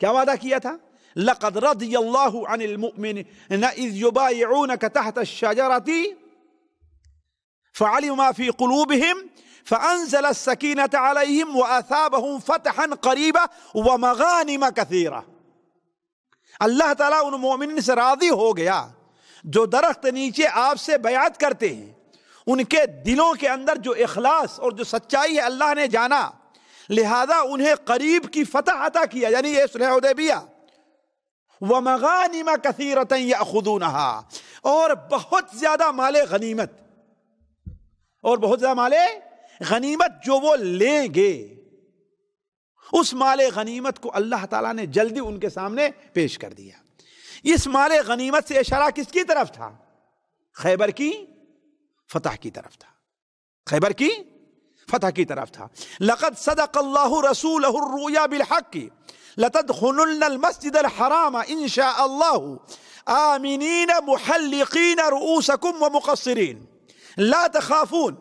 کیا وعدہ کیا تھا؟ لقد رضی اللہ عن المؤمنین اذ یبایعونک تحت الشجرۃ فعلم ما فی قلوبہم فانزل السکینۃ علیہم واثابہم فتحا قریبا ومغانم کثیرہ۔ اللہ تعالیٰ ان مومنین سے راضی ہو گیا جو درخت نیچے آپ سے بیعت کرتے ہیں، ان کے دلوں کے اندر جو اخلاص اور جو سچائی ہے اللہ نے جانا، لہذا انہیں قریب کی فتح عطا کیا، یعنی یہ صلح حدیبیہ۔ وَمَغَانِمَ كَثِيرَةً يَأْخُذُونَهَا، اور بہت زیادہ مال غنیمت، اور بہت زیادہ مال غنیمت جو وہ لیں گے، اس مال غنیمت کو اللہ تعالیٰ نے جلدی ان کے سامنے پیش کر دیا۔ اس مال غنیمت سے اشارہ کس کی طرف تھا؟ خیبر کی فتح کی طرف تھا، خیبر کی فتح کی طرف تھا۔ لقد صدق اللہ رسولہ الرؤیا بالحق لتدخلن المسجد الحرام ان شاء اللہ آمنین محلقین رؤوسکم ومقصرین لا تخافون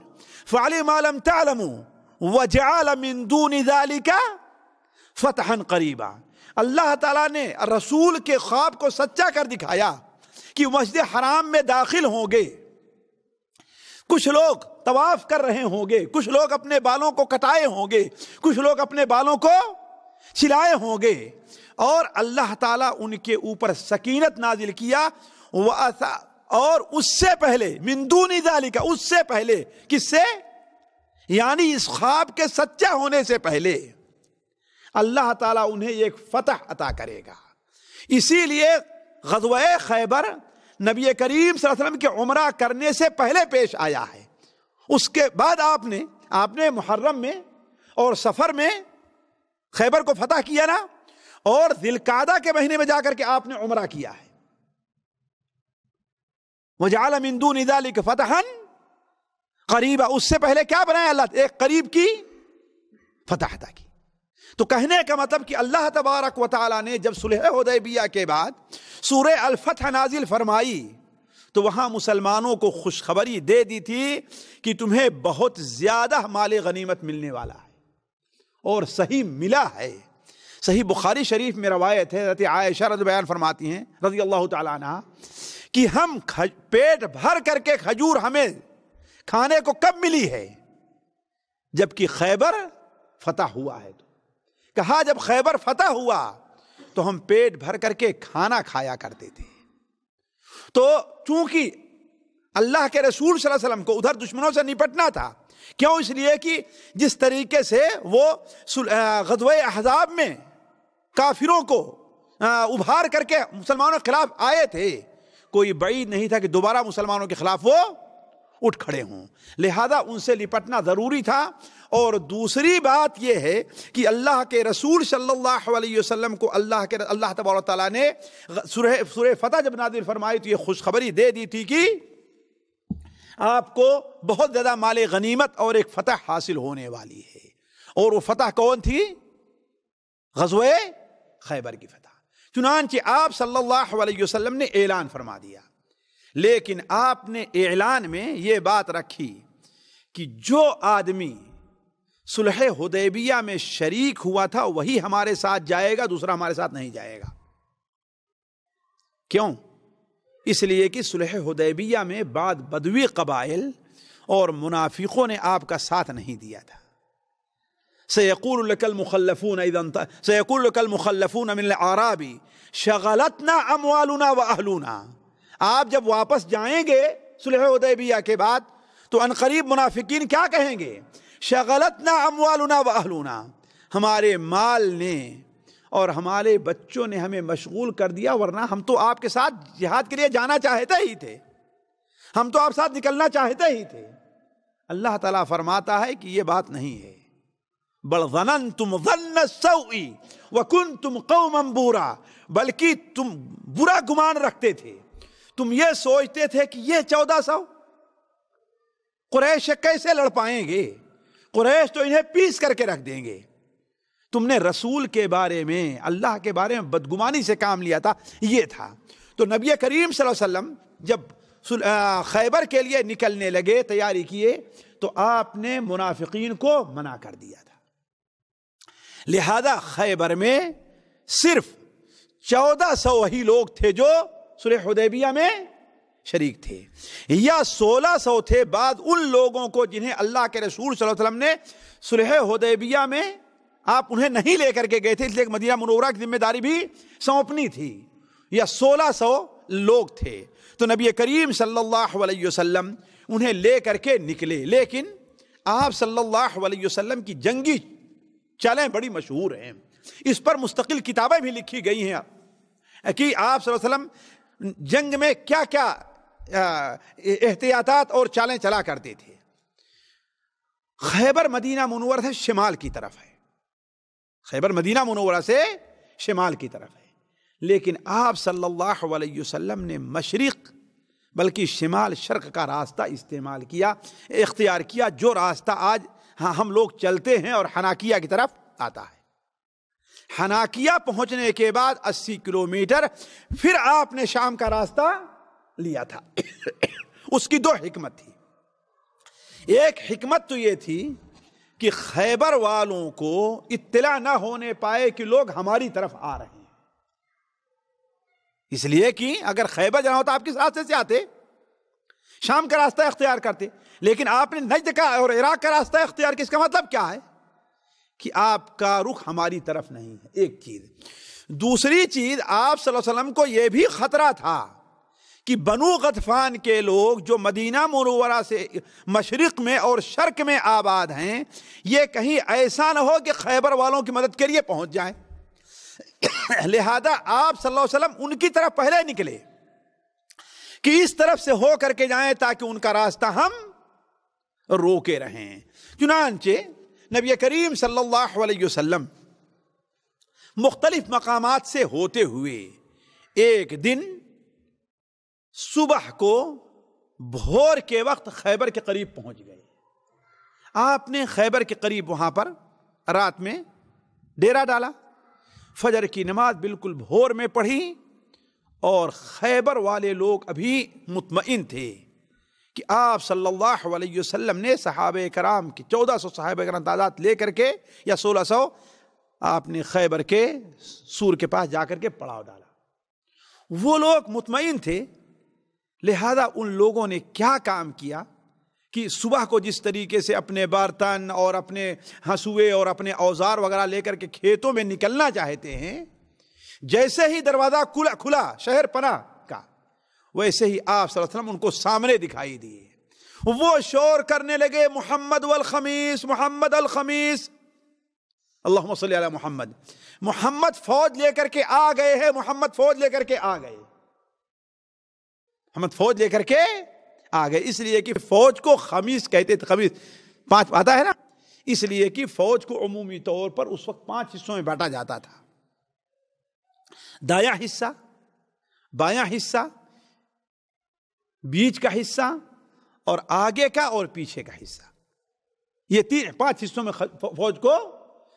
فعلم ما لم تعلموا وجعل من دون ذلك فتحا قریبا۔ اللہ تعالیٰ نے رسول کے خواب کو سچا کر دکھایا کہ مسجد حرام میں داخل ہوں گے، کچھ لوگ طواف کر رہے ہوں گے، کچھ لوگ اپنے بالوں کو کٹائے ہوں گے، کچھ لوگ اپنے بالوں کو چھلائے ہوں گے، اور اللہ تعالیٰ ان کے اوپر سکینت نازل کیا۔ اور اس سے پہلے من دون ذالک، اس سے پہلے، کس سے؟ یعنی اس خواب کے سچا ہونے سے پہلے اللہ تعالیٰ انہیں ایک فتح عطا کرے گا۔ اسی لیے غزوہ خیبر نبی کریم صلی اللہ علیہ وسلم کے عمرہ کرنے سے پہلے پیش آیا ہے۔ اس کے بعد آپ نے محرم میں اور سفر میں خیبر کو فتح کیا نا، اور ذی القعدہ کے مہینے میں جا کر کے آپ نے عمرہ کیا ہے۔ وَجَعَلَ مِن دُونِ ذَلِكَ فَتَحًا قریبا، اس سے پہلے کیا بنایا اللہ؟ ایک قریب کی فتح عطا کی۔ تو کہنے کا مطلب کہ اللہ تبارک و تعالیٰ نے جب صلح حدیبیہ کے بعد سورہ الفتح نازل فرمائی تو وہاں مسلمانوں کو خوشخبری دے دی تھی کہ تمہیں بہت زیادہ مال غنیمت ملنے والا ہے، اور صحیح ملا ہے۔ صحیح بخاری شریف میں روایت ہے، حضرت عائشہ رضی بیان فرماتی ہیں رضی اللہ تعالیٰ عنہ کہ ہم پیٹ بھر کر کے کھجور ہمیں کھانے کو کب ملی ہے؟ جبکہ خیبر فتح ہوا ہے۔ تو کہا جب خیبر فتح ہوا تو ہم پیٹ بھر کر کے کھانا کھایا کرتے تھے۔ تو چونکہ اللہ کے رسول صلی اللہ علیہ وسلم کو ادھر دشمنوں سے نپٹنا تھا، کیوں؟ اس لیے کہ جس طریقے سے وہ غزوہ احزاب میں کافروں کو ابھار کر کے مسلمانوں کے خلاف آئے تھے، کوئی بعید نہیں تھا کہ دوبارہ مسلمانوں کے خلاف وہ اٹھ کھڑے ہوں، لہذا ان سے نپٹنا ضروری تھا۔ اور دوسری بات یہ ہے کہ اللہ کے رسول صلی اللہ علیہ وسلم کو اللہ تبارک و تعالیٰ نے سورہ فتح جب نازل فرمائی تو یہ خوشخبری دے دی تھی کہ آپ کو بہت زیادہ مال غنیمت اور ایک فتح حاصل ہونے والی ہے۔ اور وہ فتح کون تھی؟ غزوہ خیبر کی فتح۔ چنانچہ آپ صلی اللہ علیہ وسلم نے اعلان فرما دیا، لیکن آپ نے اعلان میں یہ بات رکھی کہ جو آدمی صلح حدیبیہ میں شریک ہوا تھا وہی ہمارے ساتھ جائے گا، دوسرا ہمارے ساتھ نہیں جائے گا۔ کیوں؟ اس لیے کہ صلح حدیبیہ میں بعض بدوی قبائل اور منافقوں نے آپ کا ساتھ نہیں دیا تھا۔ سيقول لك المخلفون من الأعراب شغلتنا أموالنا وأهلنا. آپ جب واپس جائیں گے صلح حدیبیہ کے بعد تو عنقریب منافقین کیا کہیں گے؟ شغلتنا اموالنا واہلنا، ہمارے مال نے اور ہمارے بچوں نے ہمیں مشغول کر دیا، ورنہ ہم تو آپ کے ساتھ جہاد کے لیے جانا چاہتے ہی تھے، ہم تو آپ ساتھ نکلنا چاہتے ہی تھے. اللہ تعالیٰ فرماتا ہے کہ یہ بات نہیں ہے. بل ظننتم ظن السوء وکنتم قوما بورا، بلکہ تم برا گمان رکھتے تھے، تم یہ سوچتے تھے کہ یہ 1400 قریش کیسے لڑ پائیں گے، قریش تو انہیں پیس کر کے رکھ دیں گے. تم نے رسول کے بارے میں، اللہ کے بارے میں بدگمانی سے کام لیا تھا. یہ تھا. تو نبی کریم صلی اللہ علیہ وسلم جب خیبر کے لیے نکلنے لگے، تیاری کیے، تو آپ نے منافقین کو منع کر دیا تھا. لہذا خیبر میں صرف 1400 وہی لوگ تھے جو صلح حدیبیہ میں شریک تھے، یا 1600 تھے بعد ان لوگوں کو جنہیں اللہ کے رسول صلی اللہ علیہ وسلم نے صلح حدیبیہ میں آپ انہیں نہیں لے کر کے گئے تھے، اس لیے مدینہ منورہ کی ذمہ داری بھی سونپنی تھی. یا 1600 لوگ تھے. تو نبی کریم صلی اللہ علیہ وسلم انہیں لے کر کے نکلے. لیکن آپ صلی اللہ علیہ وسلم کی جنگی چالیں بڑی مشہور ہیں، اس پر مستقل کتابیں بھی لکھی گئی ہیں کہ آپ صلی اللہ علیہ وسلم جنگ میں کیا کیا احتیاطات اور چالیں چلا کرتے تھے. خیبر مدینہ منورہ سے شمال کی طرف ہے، خیبر مدینہ منورہ سے شمال کی طرف ہے، لیکن آپ صلی اللہ علیہ وسلم نے مشرق بلکہ شمال شرق کا راستہ استعمال کیا، اختیار کیا، جو راستہ آج ہم لوگ چلتے ہیں اور حناکیہ کی طرف آتا ہے. حناکیہ پہنچنے کے بعد 80 کلومیٹر پھر آپ نے شام کا راستہ لیا تھا. اس کی 2 حکمت تھی. ایک حکمت تو یہ تھی کہ خیبر والوں کو اطلاع نہ ہونے پائے کہ لوگ ہماری طرف آ رہے ہیں، اس لیے کہ اگر خیبر جانا ہوتا آپ کس راستے سے آتے؟ شام کا راستہ اختیار کرتے. لیکن آپ نے نجد کا اور عراق کا راستہ اختیار کیا. اس کا مطلب کیا ہے؟ کہ آپ کا رخ ہماری طرف نہیں ہے. ایک چیز. دوسری چیز، آپ صلی اللہ علیہ وسلم کو یہ بھی خطرہ تھا کہ بنو غطفان کے لوگ جو مدینہ منورہ سے مشرق میں اور شرق میں آباد ہیں، یہ کہیں ایسا نہ ہو کہ خیبر والوں کی مدد کے لیے پہنچ جائیں. لہذا آپ صلی اللہ علیہ وسلم ان کی طرف پہلے نکلے کہ اس طرف سے ہو کر کے جائیں تاکہ ان کا راستہ ہم روکے رہیں. چنانچہ نبی کریم صلی اللہ علیہ وسلم مختلف مقامات سے ہوتے ہوئے ایک دن صبح کو بھور کے وقت خیبر کے قریب پہنچ گئے. آپ نے خیبر کے قریب وہاں پر رات میں ڈیرا ڈالا، فجر کی نماز بالکل بھور میں پڑھی، اور خیبر والے لوگ ابھی مطمئن تھے کہ آپ صلی اللہ علیہ وسلم نے صحابہ کرام کی 1400 صحابہ کرام تعداد لے کر کے یا 1600 آپ نے خیبر کے سور کے پاس جا کر کے پڑاؤ ڈالا. وہ لوگ مطمئن تھے. لہذا ان لوگوں نے کیا کام کیا کہ صبح کو جس طریقے سے اپنے برتن اور اپنے ہسوے اور اپنے اوزار وغیرہ لے کر کے کھیتوں میں نکلنا چاہتے ہیں، جیسے ہی دروازہ کھلا شہر پناہ کا، ویسے ہی آپ صلی اللہ علیہ وسلم ان کو سامنے دکھائی دیے. وہ شور کرنے لگے، محمد والخمیس، محمد الخمیس، اللہم صلی علی محمد. محمد فوج لے کر کے آ گئے ہیں، محمد فوج لے کر کے آ گئے، محمد فوج لے کر کے آ گئے. اس لیے کہ فوج کو خمیس کہتے تھے. خمیس 5 آتا ہے نا، اس لیے کہ فوج کو عمومی طور پر اس وقت 5 حصوں میں بانٹا جاتا تھا. دایاں حصہ، بایاں حصہ، بیچ کا حصہ اور آگے کا اور پیچھے کا حصہ. یہ 5 حصوں میں فوج کو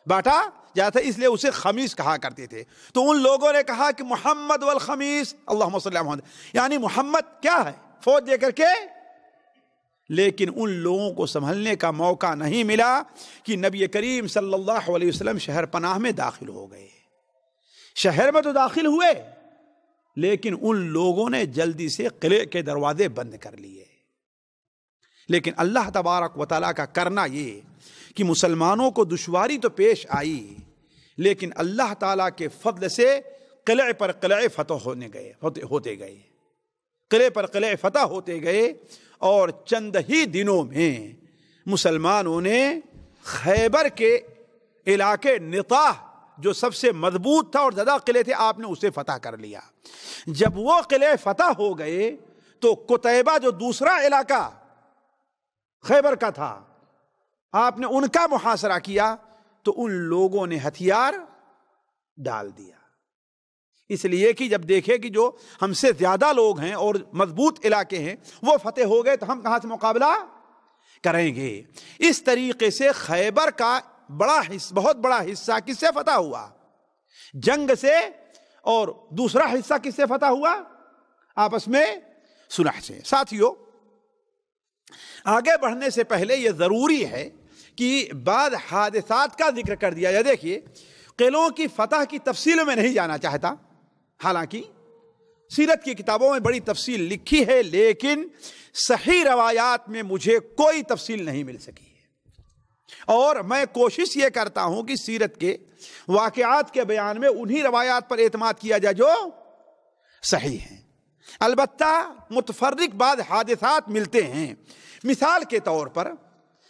بانٹا جاتا ہے، اس لیے اسے خمیس کہا کرتے تھے. تو ان لوگوں نے کہا کہ محمد والخمیس، اللہم صلی اللہ علیہ وسلم، یعنی محمد کیا ہے؟ فوج دے کر کے. لیکن ان لوگوں کو سنبھلنے کا موقع نہیں ملا کہ نبی کریم صلی اللہ علیہ وسلم شہر پناہ میں داخل ہو گئے. شہر میں تو داخل ہوئے، لیکن ان لوگوں نے جلدی سے قلعے کے دروازے بند کر لیے. لیکن اللہ تبارک و تعالیٰ کا کرنا یہ کہ مسلمانوں کو دشواری تو پیش آئی، لیکن اللہ تعالیٰ کے فضل سے قلعے پر قلعے فتح ہوتے گئے، قلعے پر قلعے فتح ہوتے گئے، اور چند ہی دنوں میں مسلمانوں نے خیبر کے علاقے نطاح جو سب سے مضبوط تھا اور زیادہ قلعے تھے، آپ نے اسے فتح کر لیا۔ جب وہ قلعے فتح ہو گئے تو قتیبہ جو دوسرا علاقہ خیبر کا تھا، آپ نے ان کا محاصرہ کیا تو ان لوگوں نے ہتھیار ڈال دیا، اس لیے کہ جب دیکھے کہ جو ہم سے زیادہ لوگ ہیں اور مضبوط علاقے ہیں وہ فتح ہو گئے تو ہم کہاں سے مقابلہ کریں گے۔ اس طریقے سے خیبر کا بہت بڑا حصہ کس سے فتح ہوا؟ جنگ سے، اور دوسرا حصہ کس سے فتح ہوا؟ آپس میں صلح سے۔ ساتھیو، آگے بڑھنے سے پہلے یہ ضروری ہے کہ بعض حادثات کا ذکر کر دیا جائے۔ دیکھیے، قلعوں کی فتح کی تفصیل میں نہیں جانا چاہتا، حالانکہ سیرت کی کتابوں میں بڑی تفصیل لکھی ہے، لیکن صحیح روایات میں مجھے کوئی تفصیل نہیں مل سکی ہے، اور میں کوشش یہ کرتا ہوں کہ سیرت کے واقعات کے بیان میں انہی روایات پر اعتماد کیا جائے جو صحیح ہیں۔ البتہ متفرق بعض حادثات ملتے ہیں۔ مثال کے طور پر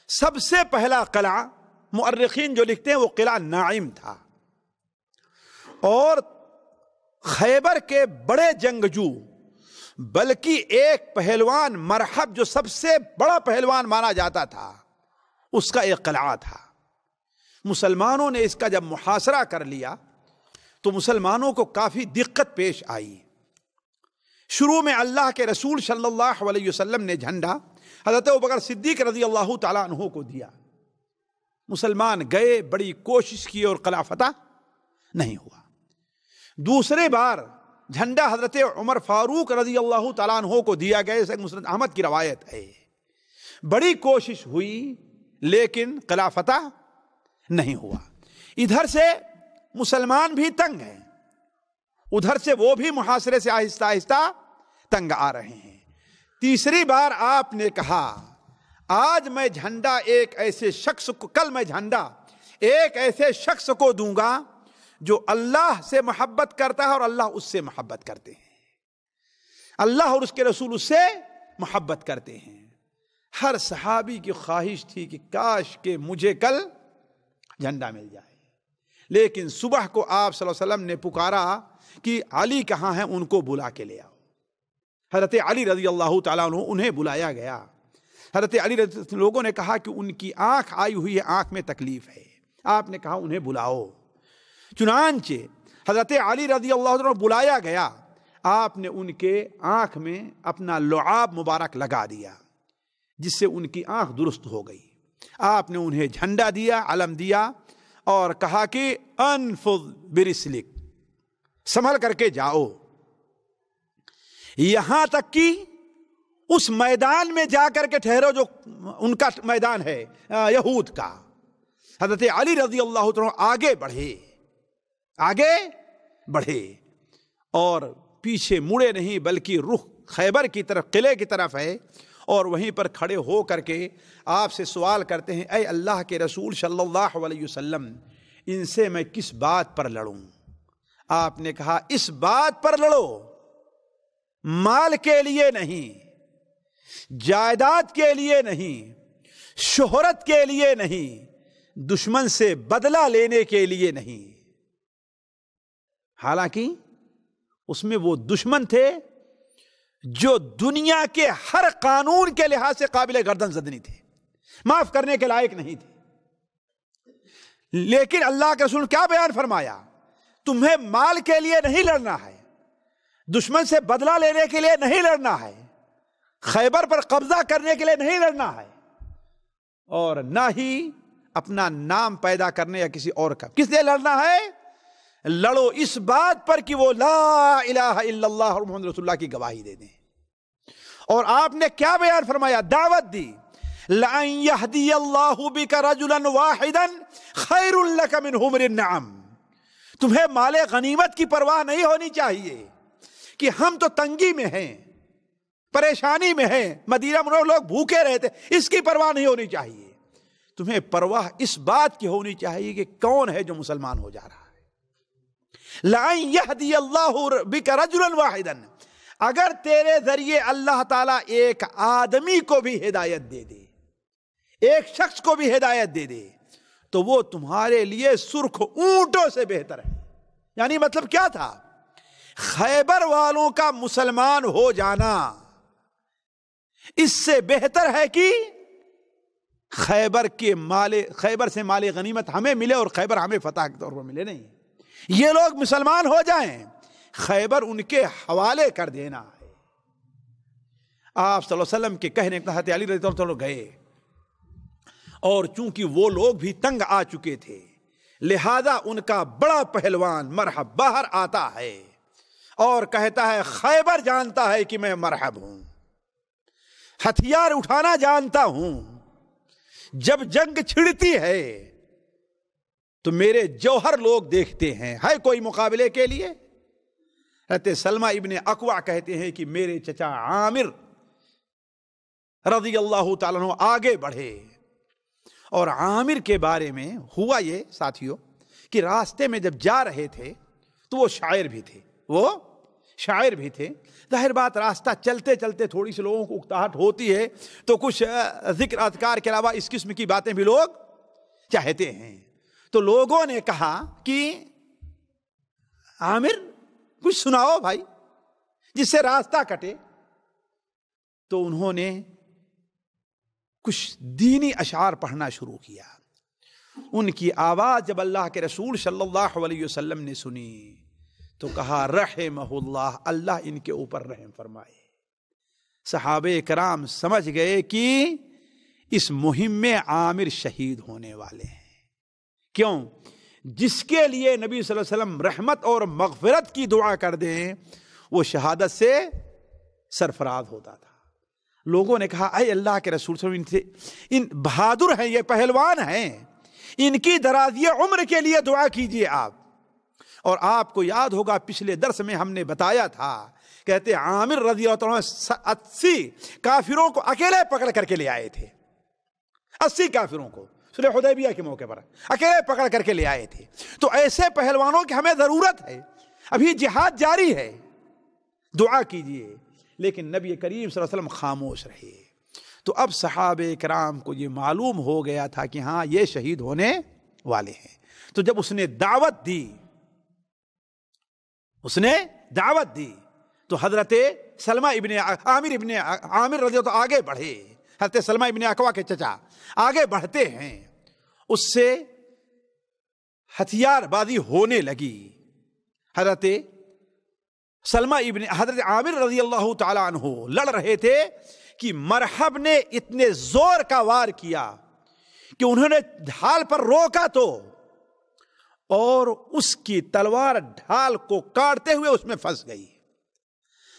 سب سے پہلا قلعہ مؤرخین جو لکھتے ہیں وہ قلعہ ناعم تھا، اور خیبر کے بڑے جنگجو بلکہ ایک پہلوان مرحب جو سب سے بڑا پہلوان مانا جاتا تھا، اس کا ایک قلعہ تھا۔ مسلمانوں نے اس کا جب محاصرہ کر لیا تو مسلمانوں کو کافی دقت پیش آئی۔ شروع میں اللہ کے رسول صلی اللہ علیہ وسلم نے جھنڈا حضرت ابوبکر صدیق رضی اللہ تعالیٰ عنہ کو دیا، مسلمان گئے، بڑی کوشش کی اور قلعہ فتح نہیں ہوا۔ دوسرے بار جھنڈا حضرت عمر فاروق رضی اللہ تعالیٰ عنہ کو دیا گیا، جیسے مسند احمد کی روایت ہے۔ بڑی کوشش ہوئی لیکن قلعہ فتح نہیں ہوا۔ ادھر سے مسلمان بھی تنگ ہیں، ادھر سے وہ بھی محاصرے سے آہستہ آہستہ تنگ آ رہے ہیں۔ تیسری بار آپ نے کہا آج میں جھنڈا ایک ایسے شخص کو، کل میں جھنڈا ایک ایسے شخص کو دوں گا جو اللہ سے محبت کرتا ہے اور اللہ اس سے محبت کرتے ہیں، اللہ اور اس کے رسول اس سے محبت کرتے ہیں۔ ہر صحابی کی خواہش تھی کہ کاش کہ مجھے کل جھنڈا مل جائے، لیکن صبح کو آپ صلی اللہ علیہ وسلم نے پکارا کہ علی کہاں ہیں، ان کو بلا کے لے آؤ۔ حضرت علی رضی اللہ تعالیٰ عنہ انہیں بلایا گیا۔ حضرت علی لوگوں نے کہا کہ ان کی آنکھ آئی ہوئی ہے، آنکھ میں تکلیف ہے۔ آپ نے کہا انہیں بلاؤ۔ چنانچہ حضرت علی رضی اللہ عنہ بلایا گیا، آپ نے ان کے آنکھ میں اپنا لعاب مبارک لگا دیا، جس سے ان کی آنکھ درست ہو گئی۔ آپ نے انہیں جھنڈا دیا، علم دیا، اور کہا کہ انفض برسلک، سنبھل کر کے جاؤ، یہاں تک کہ اس میدان میں جا کر کے ٹھہرو جو ان کا میدان ہے یہود کا۔ حضرت علی رضی اللہ عنہ آگے بڑھے اور پیچھے مڑے نہیں، بلکہ رخ خیبر کی طرف، قلعے کی طرف ہے، اور وہیں پر کھڑے ہو کر کے آپ سے سوال کرتے ہیں، اے اللہ کے رسول صلی اللہ علیہ وسلم، ان سے میں کس بات پر لڑوں؟ آپ نے کہا اس بات پر لڑو، مال کے لیے نہیں، جائیداد کے لیے نہیں، شہرت کے لیے نہیں، دشمن سے بدلہ لینے کے لیے نہیں۔ حالانکہ اس میں وہ دشمن تھے جو دنیا کے ہر قانون کے لحاظ سے قابل گردن زدنی تھے، معاف کرنے کے لائق نہیں تھے، لیکن اللہ کے رسول کیا بیان فرمایا؟ تمہیں مال کے لیے نہیں لڑنا ہے، دشمن سے بدلہ لینے کے لیے نہیں لڑنا ہے، خیبر پر قبضہ کرنے کے لیے نہیں لڑنا ہے، اور نہ ہی اپنا نام پیدا کرنے یا کسی اور کا۔ کس لیے لڑنا ہے؟ لڑو اس بات پر کہ وہ لا الہ الا اللہ اور محمد رسول اللہ کی گواہی دے دیں۔ اور آپ نے کیا بیان فرمایا؟ دعوت دی، لَأَن يَهْدِيَ اللَّهُ بِكَ رَجُلًا وَاحِدًا خَيْرٌ لَكَ مِنْ حُمْرِ النَّعَمِ۔ تمہیں مال غنیمت کی پرواہ نہیں ہونی چاہیے کہ ہم تو تنگی میں ہیں، پریشانی میں ہیں، مدینہ منورہ لوگ بھوکے رہتے، اس کی پرواہ نہیں ہونی چاہیے۔ تمہیں پرواہ اس بات کی ہونی چاہیے کہ کون ہے جو مسلمان ہو جا رہا ہے. لَأَن يَهْدِيَ اللَّهُ بِكَ رَجُلًا وَاحِدًا, اگر تیرے ذریعے اللہ تعالیٰ ایک آدمی کو بھی ہدایت دے دے, ایک شخص کو بھی ہدایت دے دے, تو وہ تمہارے لیے سرخ اونٹوں سے بہتر ہے. یعنی مطلب کیا تھا؟ خیبر والوں کا مسلمان ہو جانا اس سے بہتر ہے کہ خیبر سے مال غنیمت ہمیں ملے اور خیبر ہمیں فتح کے طور پر ملے. نہیں, یہ لوگ مسلمان ہو جائیں, خیبر ان کے حوالے کر دینا ہے. آپ صلی اللہ علیہ وسلم کے کہنے کے حضرت علی رضی اللہ عنہ گئے, اور چونکہ وہ لوگ بھی تنگ آ چکے تھے, لہذا ان کا بڑا پہلوان مرحب باہر آتا ہے اور کہتا ہے خیبر جانتا ہے کہ میں مرحب ہوں, ہتھیار اٹھانا جانتا ہوں, جب جنگ چھڑتی ہے تو میرے جوہر لوگ دیکھتے ہیں, ہے کوئی مقابلے کے لیے؟ حضرت سلمہ ابن اکوع کہتے ہیں کہ میرے چچا عامر رضی اللہ تعالیٰ عنہ آگے بڑھے, اور عامر کے بارے میں ہوا یہ ساتھیوں کہ راستے میں جب جا رہے تھے تو وہ شاعر بھی تھے. ظاہر بات, راستہ چلتے چلتے تھوڑی سی لوگوں کو اکتاہٹ ہوتی ہے تو کچھ ذکر اذکار کے علاوہ اس قسم کی باتیں بھی لوگ چاہتے ہیں. تو لوگوں نے کہا کہ عامر کچھ سناؤ بھائی جس سے راستہ کٹے. تو انہوں نے کچھ دینی اشعار پڑھنا شروع کیا. ان کی آواز جب اللہ کے رسول صلی اللہ علیہ وسلم نے سنی تو کہا رحمہ اللہ, اللہ ان کے اوپر رحم فرمائے. صحابہ کرام سمجھ گئے کہ اس مہم میں عامر شہید ہونے والے ہیں. کیوں؟ جس کے لیے نبی صلی اللہ علیہ وسلم رحمت اور مغفرت کی دعا کر دیں وہ شہادت سے سرفراز ہوتا تھا. لوگوں نے کہا اے اللہ کے رسول صلی اللہ علیہ وسلم, ان بہادر ہیں, یہ پہلوان ہیں, ان کی درازی عمر کے لیے دعا کیجئے آپ. اور آپ کو یاد ہوگا پچھلے درس میں ہم نے بتایا تھا, کہتے عامر رضی اللہ عنہ 80 کافروں کو اکیلے پکڑ کر کے لے آئے تھے. 80 کافروں کو صلح حدیبیہ کے موقع پر اکیلے پکڑ کر کے لے آئے تھے. تو ایسے پہلوانوں کی ہمیں ضرورت ہے. ابھی جہاد جاری ہے, دعا کیجئے. لیکن نبی کریم صلی اللہ علیہ وسلم خاموش رہے. تو اب صحابہ کرام کو یہ معلوم ہو گیا تھا کہ ہاں یہ شہید ہونے والے ہیں. تو جب اس نے دعوت دی تو حضرت سلمہ ابن عامر رضی اللہ عنہ آگے بڑھے. حضرت سلمہ ابن اکوع کے چچا آگے بڑھتے ہیں, اس سے ہتھیار بازی ہونے لگی. حضرت عامر رضی اللہ تعالی عنہ لڑ رہے تھے کہ مرحب نے اتنے زور کا وار کیا کہ انہوں نے ڈھال پر روکا تو, اور اس کی تلوار ڈھال کو کاٹتے ہوئے اس میں پھنس گئی.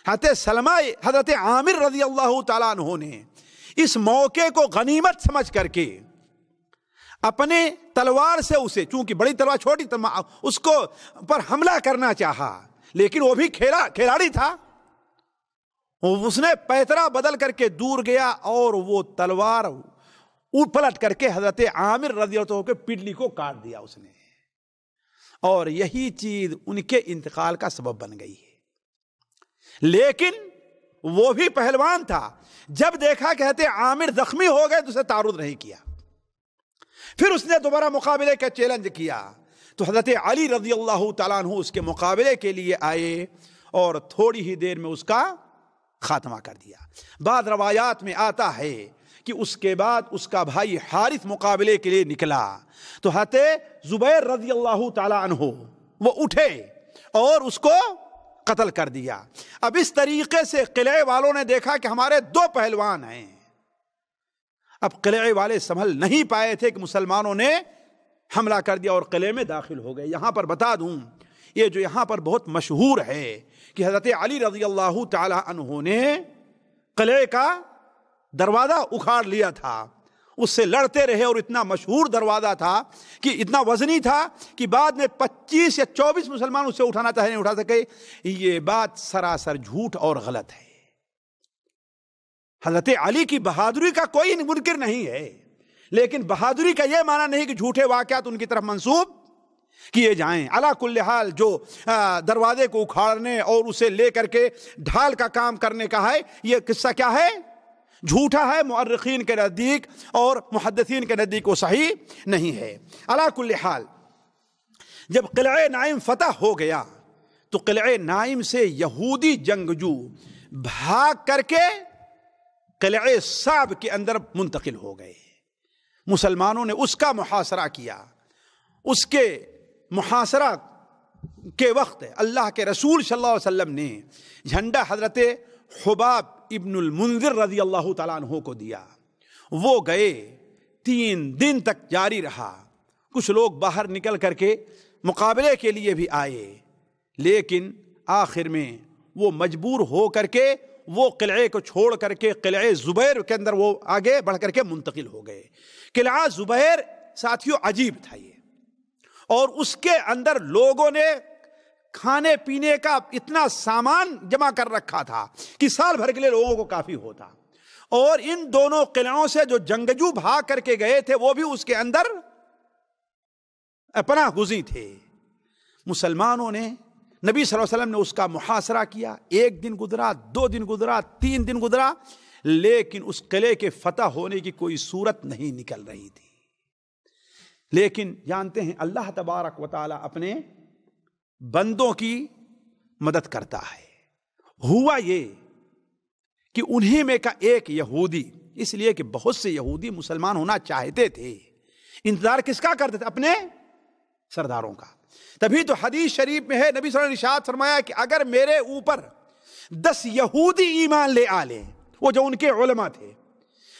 حضرت عامر رضی اللہ تعالیٰ عنہ نے اس موقع کو غنیمت سمجھ کر کے اپنے تلوار سے اسے, چونکہ بڑی تلوار چھوٹی تلوار, اس کو پر حملہ کرنا چاہا, لیکن وہ بھی کھلاڑی تھا. اس نے پیترا بدل کر کے دور گیا اور وہ تلوار اٹھ پلٹ کر کے حضرت عامر رضی اللہ عنہ کے پڈلی کو کاٹ دیا اس نے, اور یہی چیز ان کے انتقال کا سبب بن گئی ہے. لیکن وہ بھی پہلوان تھا, جب دیکھا کہتے عامر زخمی ہو گئے تو اسے تعرض نہیں کیا. پھر اس نے دوبارہ مقابلے کا چیلنج کیا تو حضرت علی رضی اللہ تعالیٰ عنہ اس کے مقابلے کے لیے آئے اور تھوڑی ہی دیر میں اس کا خاتمہ کر دیا. بعض روایات میں آتا ہے کہ اس کے بعد اس کا بھائی حارث مقابلے کے لیے نکلا تو حضرت زبیر رضی اللہ تعالیٰ عنہ وہ اٹھے اور اس کو قتل کر دیا. اب اس طریقے سے قلعے والوں نے دیکھا کہ ہمارے 2 پہلوان ہیں. اب قلعے والے سنبھل نہیں پائے تھے کہ مسلمانوں نے حملہ کر دیا اور قلعے میں داخل ہو گئے. یہاں پر بتا دوں, یہ جو یہاں پر بہت مشہور ہے کہ حضرت علی رضی اللہ تعالی عنہ نے قلعے کا دروازہ اکھاڑ لیا تھا, اس سے لڑتے رہے, اور اتنا مشہور دروازہ تھا کہ اتنا وزنی تھا کہ بعد میں 25 یا 24 مسلمان اسے اٹھانا چاہے نہیں اٹھا سکے. یہ بات سراسر جھوٹ اور غلط ہے. حضرت علی کی بہادری کا کوئی منکر نہیں ہے, لیکن بہادری کا یہ معنی نہیں کہ جھوٹے واقعات ان کی طرف منسوب کیے جائیں. علا کل حال جو دروازے کو اکھاڑنے اور اسے لے کر کے ڈھال کا کام کرنے کا ہے، یہ قصہ کیا ہے؟ جھوٹا ہے مؤرخین کے نزدیک، اور محدثین کے نزدیک وہ صحیح نہیں ہے. علا کل حال جب قلعہ نائم فتح ہو گیا تو قلعہ نائم سے یہودی جنگجو بھاگ کر کے قلعہ صعب کے اندر منتقل ہو گئے. مسلمانوں نے اس کا محاصرہ کیا. اس کے محاصرہ کے وقت اللہ کے رسول صلی اللہ علیہ وسلم نے جھنڈا حضرت حباب ابن المنذر رضی اللہ تعالیٰ عنہ کو دیا. وہ گئے، 3 دن تک جاری رہا. کچھ لوگ باہر نکل کر کے مقابلے کے لیے بھی آئے، لیکن آخر میں وہ مجبور ہو کر کے وہ قلعے کو چھوڑ کر کے قلعہ زبیر کے اندر وہ آگے بڑھ کر کے منتقل ہو گئے. قلعہ زبیر ساتھیوں عجیب تھا یہ، اور اس کے اندر لوگوں نے کھانے پینے کا اتنا سامان جمع کر رکھا تھا کہ سال بھر کے لیے لوگوں کو کافی ہوتا. اور ان دونوں قلعوں سے جو جنگجو بھاگ کر کے گئے تھے وہ بھی اس کے اندر پناہ گزین تھے. مسلمانوں نے، نبی صلی اللہ علیہ وسلم نے اس کا محاصرہ کیا. 1 دن گزرا، 2 دن گزرا، 3 دن گزرا، لیکن اس قلعے کے فتح ہونے کی کوئی صورت نہیں نکل رہی تھی. لیکن جانتے ہیں اللہ تبارک و تعالی اپنے بندوں کی مدد کرتا ہے. ہوا یہ کہ انہیں میں کا ایک یہودی، اس لیے کہ بہت سے یہودی مسلمان ہونا چاہتے تھے، انتظار کس کا کرتے تھے؟ اپنے سرداروں کا. تبھی تو حدیث شریف میں ہے، نبی صلی اللہ علیہ وسلم نے ارشاد فرمایا کہ اگر میرے اوپر 10 یہودی ایمان لے آلے، وہ جو ان کے علماء تھے،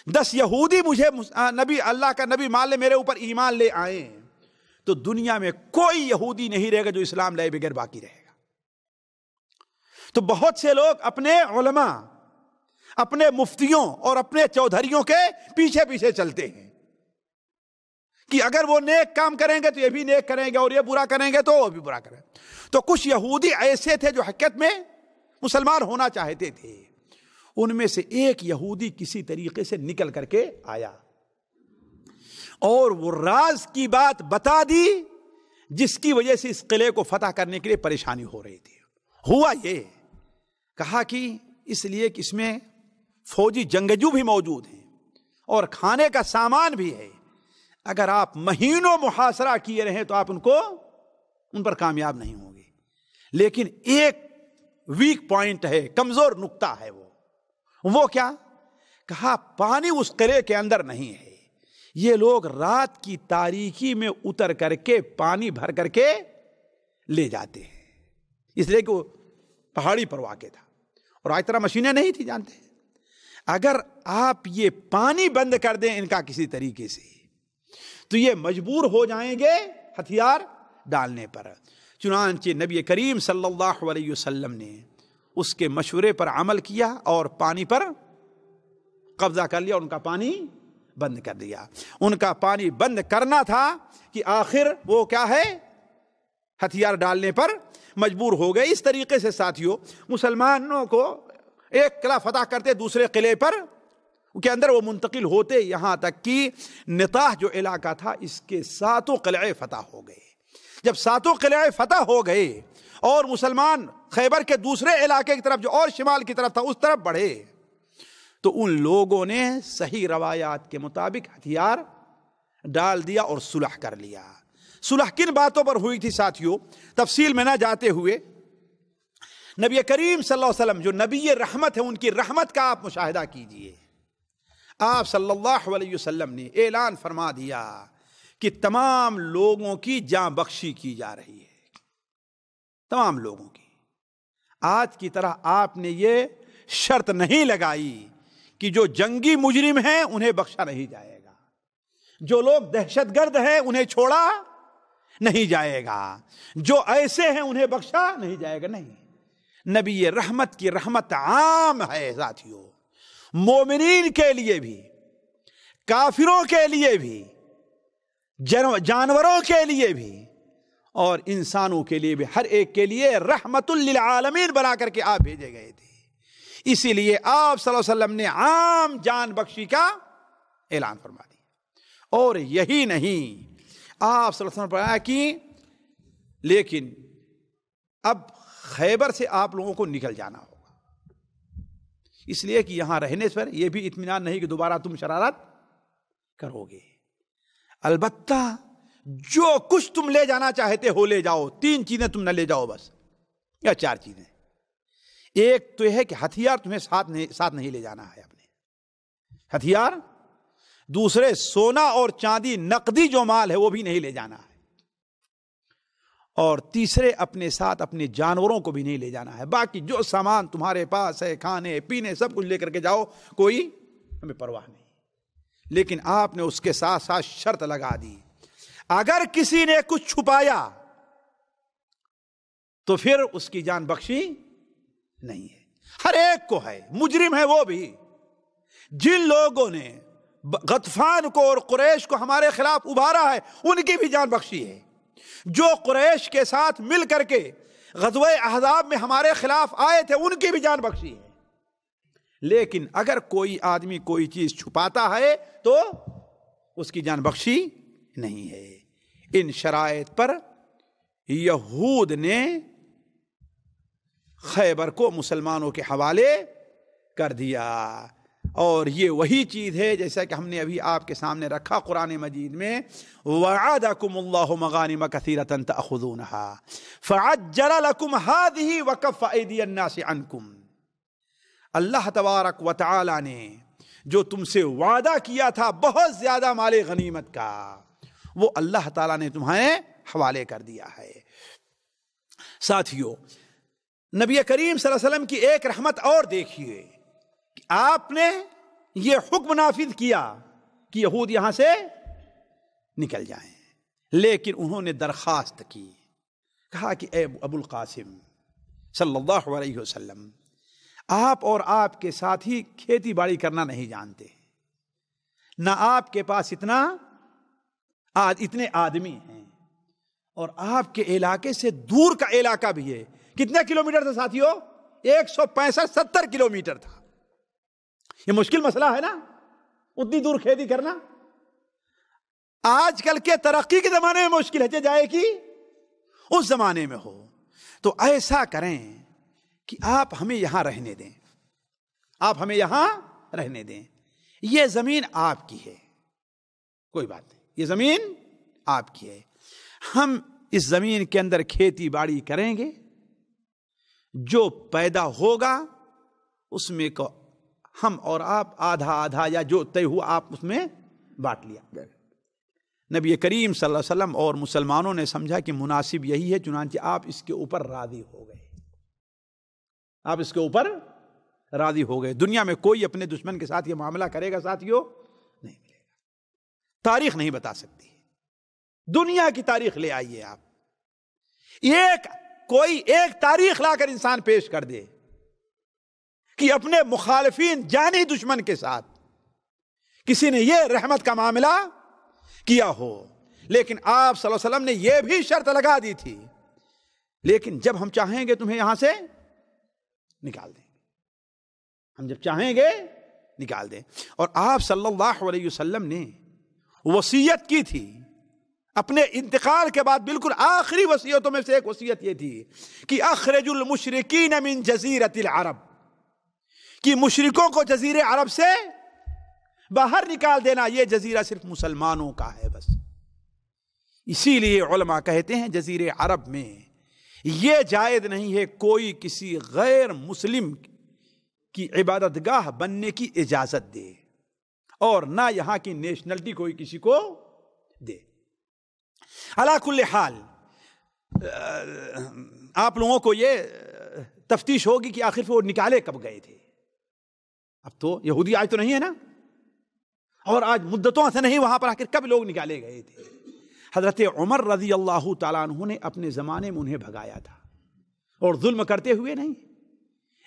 10 یہودی مجھے نبی، اللہ کا نبی مان لے، میرے اوپر ایمان لے آئیں، تو دنیا میں کوئی یہودی نہیں رہے گا جو اسلام لائے بغیر باقی رہے گا. تو بہت سے لوگ اپنے علماء، اپنے مفتیوں اور اپنے چودھریوں کے پیچھے پیچھے چلتے ہیں کہ اگر وہ نیک کام کریں گے تو یہ بھی نیک کریں گے، اور یہ برا کریں گے تو وہ بھی برا کریں. تو کچھ یہودی ایسے تھے جو حقیقت میں مسلمان ہونا چاہتے تھے. ان میں سے ایک یہودی کسی طریقے سے نکل کر کے آیا اور وہ راز کی بات بتا دی جس کی وجہ سے اس قلعے کو فتح کرنے کے لیے پریشانی ہو رہی تھی. ہوا یہ، کہا کہ اس لیے کہ اس میں فوجی جنگجو بھی موجود ہیں اور کھانے کا سامان بھی ہے. اگر آپ مہینوں محاصرہ کیے رہیں تو آپ ان پر کامیاب نہیں ہوں گے. لیکن ایک ویک پوائنٹ ہے، کمزور نقطہ ہے. وہ کیا؟ کہا پانی اس قلعے کے اندر نہیں ہے. یہ لوگ رات کی تاریکی میں اتر کر کے پانی بھر کر کے لے جاتے ہیں، اس لیے کہ وہ پہاڑی پر واقع تھا اور آج طرح مشینیں نہیں تھی. جانتے ہیں اگر آپ یہ پانی بند کر دیں ان کا کسی طریقے سے تو یہ مجبور ہو جائیں گے ہتھیار ڈالنے پر. چنانچہ نبی کریم صلی اللہ علیہ وسلم نے اس کے مشورے پر عمل کیا اور پانی پر قبضہ کر لیا، ان کا پانی بند کر دیا. ان کا پانی بند کرنا تھا کہ آخر وہ کیا ہے، ہتھیار ڈالنے پر مجبور ہو گئے. اس طریقے سے ساتھیوں مسلمانوں کو ایک قلعہ فتح کرتے دوسرے قلعے پر کے اندر وہ منتقل ہوتے، یہاں تک کہ نطاح جو علاقہ تھا اس کے 7 قلعے فتح ہو گئے. جب 7 قلعے فتح ہو گئے اور مسلمان خیبر کے دوسرے علاقے کی طرف جو اور شمال کی طرف تھا اس طرف بڑھے، تو ان لوگوں نے صحیح روایات کے مطابق ہتھیار ڈال دیا اور صلح کر لیا. صلح کن باتوں پر ہوئی تھی ساتھیوں؟ تفصیل میں نہ جاتے ہوئے نبی کریم صلی اللہ علیہ وسلم جو نبی رحمت ہے، ان کی رحمت کا آپ مشاہدہ کیجئے. آپ صلی اللہ علیہ وسلم نے اعلان فرما دیا کہ تمام لوگوں کی جاں بخشی کی جا رہی ہے، تمام لوگوں کی. آج کی طرح آپ نے یہ شرط نہیں لگائی کہ جو جنگی مجرم ہیں انہیں بخشا نہیں جائے گا، جو لوگ دہشت گرد ہیں انہیں چھوڑا نہیں جائے گا، جو ایسے ہیں انہیں بخشا نہیں جائے گا. نہیں، نبی رحمت کی رحمت عام ہے ساتھیوں، مومنین کے لیے بھی، کافروں کے لیے بھی، جانوروں کے لیے بھی اور انسانوں کے لیے بھی، ہر ایک کے لیے رحمت للعالمین بنا کر کے آپ بھیجے گئے تھے. اسی لیے آپ صلی اللہ علیہ وسلم نے عام جان بخشی کا اعلان فرما دیا اور یہی نہیں، آپ صلی اللہ علیہ وسلم نے فرمایا کہ لیکن اب خیبر سے آپ لوگوں کو نکل جانا ہوگا، اس لیے کہ یہاں رہنے پر یہ بھی اطمینان نہیں کہ دوبارہ تم شرارت کرو گے۔ البتہ جو کچھ تم لے جانا چاہتے ہو لے جاؤ، 3 چیزیں تم نہ لے جاؤ بس، یا 4 چیزیں۔ ایک تو یہ ہے کہ ہتھیار تمہیں ساتھ نہیں لے جانا ہے، اپنے ہتھیار۔ دوسرے، سونا اور چاندی نقدی جو مال ہے وہ بھی نہیں لے جانا ہے۔ اور تیسرے، اپنے ساتھ اپنے جانوروں کو بھی نہیں لے جانا ہے۔ باقی جو سامان تمہارے پاس ہے، کھانے پینے سب کچھ لے کر کے جاؤ، کوئی ہمیں پرواہ نہیں۔ لیکن آپ نے اس کے ساتھ ساتھ شرط لگا دی، اگر کسی نے کچھ چھپایا تو پھر اس کی جان بخشی نہیں ہے۔ ہر ایک کو ہے، مجرم ہے وہ بھی۔ جن لوگوں نے غطفان کو اور قریش کو ہمارے خلاف ابھارا ہے ان کی بھی جان بخشی ہے۔ جو قریش کے ساتھ مل کر کے غزوہ احزاب میں ہمارے خلاف آئے تھے ان کی بھی جان بخشی ہے۔ لیکن اگر کوئی آدمی کوئی چیز چھپاتا ہے تو اس کی جان بخشی نہیں ہے۔ ان شرائط پر یہود نے خیبر کو مسلمانوں کے حوالے کر دیا، اور یہ وہی چیز ہے جیسا کہ ہم نے ابھی آپ کے سامنے رکھا قرآن مجید میں، وَعَدَكُمُ اللَّهُ مَغَانِمَ كَثِيرَةً تَأْخُذُونَهَا فَعَجَّلَ لَكُمْ هَذِهِ وَكَفَّ أَيْدِيَ النَّاسِ عَنْكُمْ۔ اللہ تبارک و تعالی نے جو تم سے وعدہ کیا تھا بہت زیادہ مال غنیمت کا، وہ اللہ تعالیٰ نے تمہیں حوالے کر دیا ہے۔ ساتھیو، نبی کریم صلی اللہ علیہ وسلم کی ایک رحمت اور دیکھیے کہ آپ نے یہ حکم نافذ کیا کہ یہود یہاں سے نکل جائیں، لیکن انہوں نے درخواست کی، کہا کہ اے ابو القاسم صلی اللہ علیہ وسلم، آپ اور آپ کے ساتھی کھیتی باڑی کرنا نہیں جانتے، نہ آپ کے پاس اتنے آدمی ہیں، اور آپ کے علاقے سے دور کا علاقہ بھی ہے۔ کتنے کلومیٹر تھا ساتھیوں؟ 165-70 کلومیٹر تھا۔ یہ مشکل مسئلہ ہے نا، اتنی دور کھیتی کرنا۔ آج کل کے ترقی کے زمانے میں مشکل ہے، جائے کہ اس زمانے میں ہو۔ تو ایسا کریں کہ آپ ہمیں یہاں رہنے دیں، آپ ہمیں یہاں رہنے دیں، یہ زمین آپ کی ہے، کوئی بات نہیں، یہ زمین آپ کی ہے، ہم اس زمین کے اندر کھیتی باڑی کریں گے، جو پیدا ہوگا اس میں کو ہم اور آپ آدھا آدھا یا جو طے ہوا آپ اس میں بانٹ لیا۔ نبی کریم صلی اللہ علیہ وسلم اور مسلمانوں نے سمجھا کہ مناسب یہی ہے، چنانچہ آپ اس کے اوپر راضی ہو گئے، آپ اس کے اوپر راضی ہو گئے۔ دنیا میں کوئی اپنے دشمن کے ساتھ یہ معاملہ کرے گا ساتھیوں؟ نہیں ملے گا، تاریخ نہیں بتا سکتی۔ دنیا کی تاریخ لے آئیے آپ، کوئی ایک تاریخ لا کر انسان پیش کر دے کہ اپنے مخالفین جانی دشمن کے ساتھ کسی نے یہ رحمت کا معاملہ کیا ہو۔ لیکن آپ صلی اللہ علیہ وسلم نے یہ بھی شرط لگا دی تھی، لیکن جب ہم چاہیں گے تمہیں یہاں سے نکال دیں، ہم جب چاہیں گے نکال دیں۔ اور آپ صلی اللہ علیہ وسلم نے وصیت کی تھی اپنے انتقال کے بعد، بالکل آخری وصیتوں میں سے ایک وصیت یہ تھی کہ اخرج المشرکین من جزیرۃ العرب، کہ مشرکوں کو جزیرے عرب سے باہر نکال دینا، یہ جزیرہ صرف مسلمانوں کا ہے بس۔ اسی لیے علماء کہتے ہیں جزیرے عرب میں یہ جائز نہیں ہے کوئی کسی غیر مسلم کی عبادت گاہ بننے کی اجازت دے، اور نہ یہاں کی نیشنلٹی کوئی کسی کو دے۔ علا کل حال آپ لوگوں کو یہ تفتیش ہوگی کہ آخر وہ نکالے کب گئے تھے۔ اب تو یہودی آج تو نہیں ہے نا، اور آج مدتوں سے نہیں، وہاں پر آخر کب لوگ نکالے گئے تھے۔ حضرت عمر رضی اللہ تعالیٰ عنہ نے اپنے زمانے میں انہیں بھگایا تھا، اور ظلم کرتے ہوئے نہیں،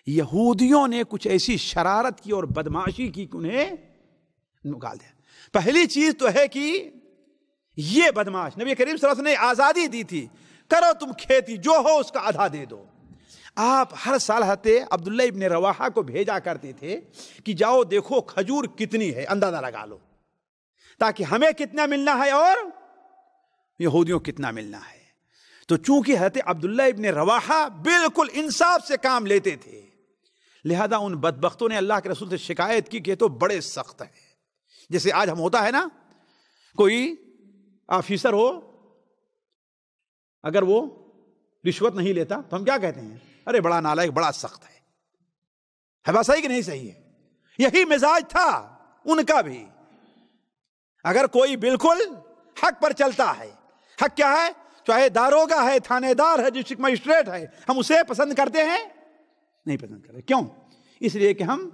یہودیوں نے کچھ ایسی شرارت کی اور بدمعاشی کی کہ انہیں نکال دیا۔ پہلی چیز تو ہے کہ یہ بدماش، نبی کریم صلی اللہ علیہ وسلم نے آزادی دی تھی، کرو تم کھیتی، جو ہو اس کا آدھا دے دو۔ آپ ہر سال حضرت عبداللہ ابن رواحہ کو بھیجا کرتے تھے کہ جاؤ دیکھو کھجور کتنی ہے، اندازہ لگا لو۔ تاکہ ہمیں کتنا ملنا ہے اور یہودیوں کتنا ملنا ہے۔ تو چونکہ حضرت عبداللہ ابن رواحہ بالکل انصاف سے کام لیتے تھے، لہذا ان بدبختوں نے اللہ کے رسول سے شکایت کی کہ تو بڑے سخت ہے۔ جیسے آج ہم ہوتا ہے نا، کوئی آفیسر ہو، اگر وہ رشوت نہیں لیتا تو ہم کیا کہتے ہیں؟ ارے بڑا نالائق، بڑا سخت ہے بات صحیح کہ نہیں صحیح ہے؟ یہی مزاج تھا ان کا بھی۔ اگر کوئی بالکل حق پر چلتا ہے، حق کیا ہے؟ چاہے داروغہ ہے، تھانے دار ہے، ڈسٹرکٹ مجسٹریٹ ہے، ہم اسے پسند کرتے ہیں؟ نہیں پسند کرتے۔ کیوں؟ اس لیے کہ ہم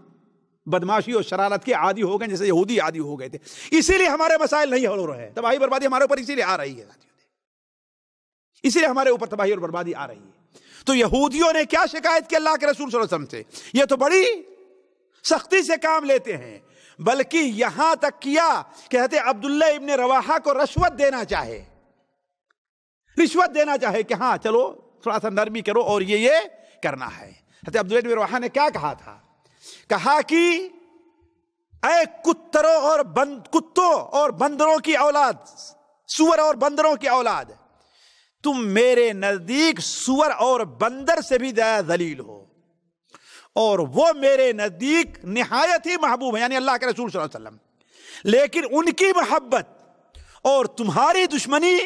بدماشی اور شرارت کے عادی ہو گئے، جیسے یہودی عادی ہو گئے تھے۔ اسی لیے ہمارے مسائل نہیں حل ہو رہے ہیں، تباہی بربادی ہمارے اوپر اسی لیے آ رہی ہے، اسی لیے ہمارے اوپر تباہی اور بربادی آ رہی ہے۔ تو یہودیوں نے کیا شکایت کی اللہ کے رسول صلی اللہ علیہ وسلم سے؟ یہ تو بڑی سختی سے کام لیتے ہیں، بلکہ یہاں تک کیا کہ حضرت عبداللہ ابن رواحہ کو رشوت دینا چاہے کہ ہاں چلو تھوڑا سا نرمی کرو اور یہ کرنا ہے۔ حضرت عبداللہ ابن رواحہ نے کیا کہا تھا؟ کہا کہ اے کتوں اور بندروں کی اولاد، سور اور بندروں کی اولاد، تم میرے نزدیک سور اور بندر سے بھی زیادہ ذلیل ہو، اور وہ میرے نزدیک نہایت ہی محبوب ہے، یعنی اللہ کے رسول صلی اللہ علیہ وسلم، لیکن ان کی محبت اور تمہاری دشمنی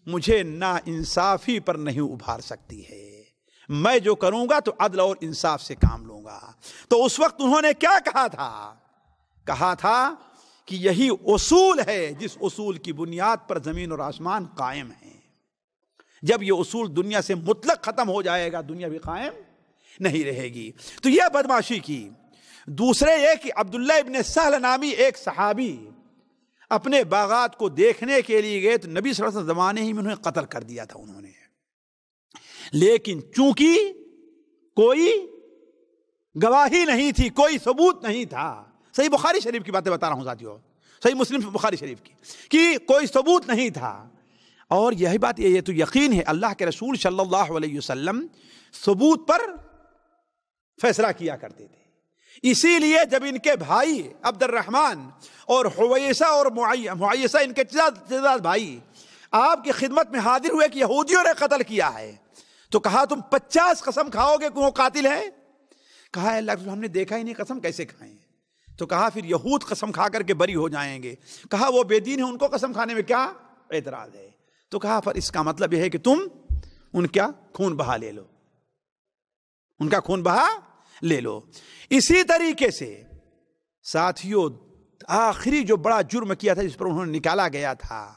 مجھے نا انصافی پر نہیں ابھار سکتی ہے۔ میں جو کروں گا تو عدل اور انصاف سے کام لوں گا۔ تو اس وقت انہوں نے کیا کہا تھا؟ کہا تھا کہ یہی اصول ہے جس اصول کی بنیاد پر زمین اور آسمان قائم ہیں۔ جب یہ اصول دنیا سے مطلق ختم ہو جائے گا، دنیا بھی قائم نہیں رہے گی۔ تو یہ بدماشی کی۔ دوسرے یہ کہ عبداللہ ابن سہل نامی ایک صحابی اپنے باغات کو دیکھنے کے لیے گئے، تو نبی صلی اللہ علیہ وسلم زمانے ہی میں انہیں قتل کر دیا تھا انہوں نے، لیکن چونکہ کوئی گواہی نہیں تھی، کوئی ثبوت نہیں تھا۔ صحیح بخاری شریف کی باتیں بتا رہا ہوں ساتھیو، صحیح مسلم بخاری شریف کی، کہ کوئی ثبوت نہیں تھا۔ اور یہی بات یہ تو یقین ہے اللہ کے رسول صلی اللہ علیہ وسلم ثبوت پر فیصلہ کیا کرتے تھے۔ اسی لیے جب ان کے بھائی عبد الرحمن اور حویسہ اور معیسہ، ان کے چچا بھائی آپ کی خدمت میں حاضر ہوئے کہ یہودیوں نے قتل کیا ہے، تو کہا تم 50 قسم کھاؤ گے کہ وہ قاتل ہے؟ کہا اللہ کے رسول ہم نے دیکھا ہی نہیں، قسم کیسے کھائیں؟ تو کہا پھر یہود قسم کھا کر کے بری ہو جائیں گے۔ کہا وہ بے دین ہے، ان کو قسم کھانے میں کیا اعتراض ہے؟ تو کہا پر اس کا مطلب یہ ہے کہ تم ان کا خون بہا لے لو، ان کا خون بہا لے لو۔ اسی طریقے سے ساتھیوں آخری جو بڑا جرم کیا تھا جس پر انہوں نے نکالا گیا تھا،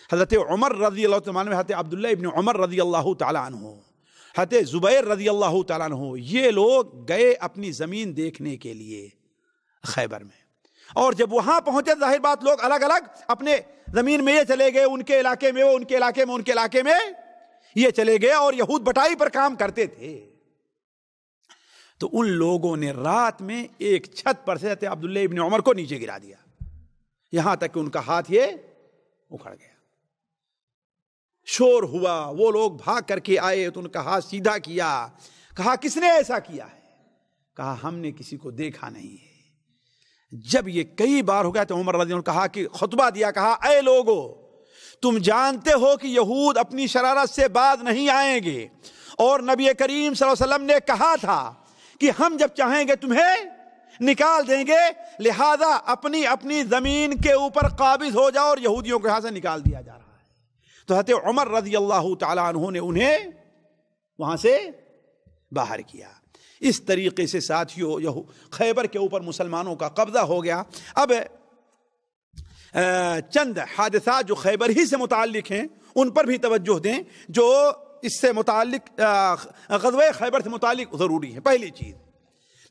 حضرت عمر رضی اللہ تعالیٰ عنہ، حضرت عبداللہ ابن عمر رضی اللہ تعالیٰ عنہ، حضرت زبیر رضی اللہ تعالیٰ عنہ، یہ لوگ گئے اپنی زمین دیکھنے کے لیے خیبر میں، اور جب وہاں پہنچے ظاہر بات لوگ الگ الگ اپنے زمین میں یہ چلے گئے، ان کے علاقے میں وہ، ان کے علاقے میں ان کے علاقے میں یہ چلے گئے، اور یہود بٹائی پر کام کرتے تھے۔ تو ان لوگوں نے رات میں ایک چھت پر سے حضرت عبداللہ ابن عمر کو نیچے گرا دیا، یہاں تک کہ ان کا ہاتھ یہ اکھڑ گیا۔ شور ہوا، وہ لوگ بھاگ کر کے آئے تو ان کا ہاتھ سیدھا کیا۔ کہا کس نے ایسا کیا ہے؟ کہا ہم نے کسی کو دیکھا نہیں ہے۔ جب یہ کئی بار ہو گیا تو عمر رضی اللہ عنہ کہا کہ خطبہ دیا، کہا اے لوگو، تم جانتے ہو کہ یہود اپنی شرارت سے باز نہیں آئیں گے، اور نبی کریم صلی اللہ علیہ وسلم نے کہا تھا کہ ہم جب چاہیں گے تمہیں نکال دیں گے، لہذا اپنی اپنی زمین کے اوپر قابض ہو جاؤ، اور یہودیوں کو یہاں سے نکال دیا جا رہا ہے۔ تو حضرت عمر رضی اللہ تعالیٰ عنہ نے انہیں وہاں سے باہر کیا۔ اس طریقے سے ساتھیوں خیبر کے اوپر مسلمانوں کا قبضہ ہو گیا۔ اب چند حادثات جو خیبر ہی سے متعلق ہیں ان پر بھی توجہ دیں، جو اس سے متعلق غزوہ خیبر سے متعلق ضروری ہے۔ پہلی چیز،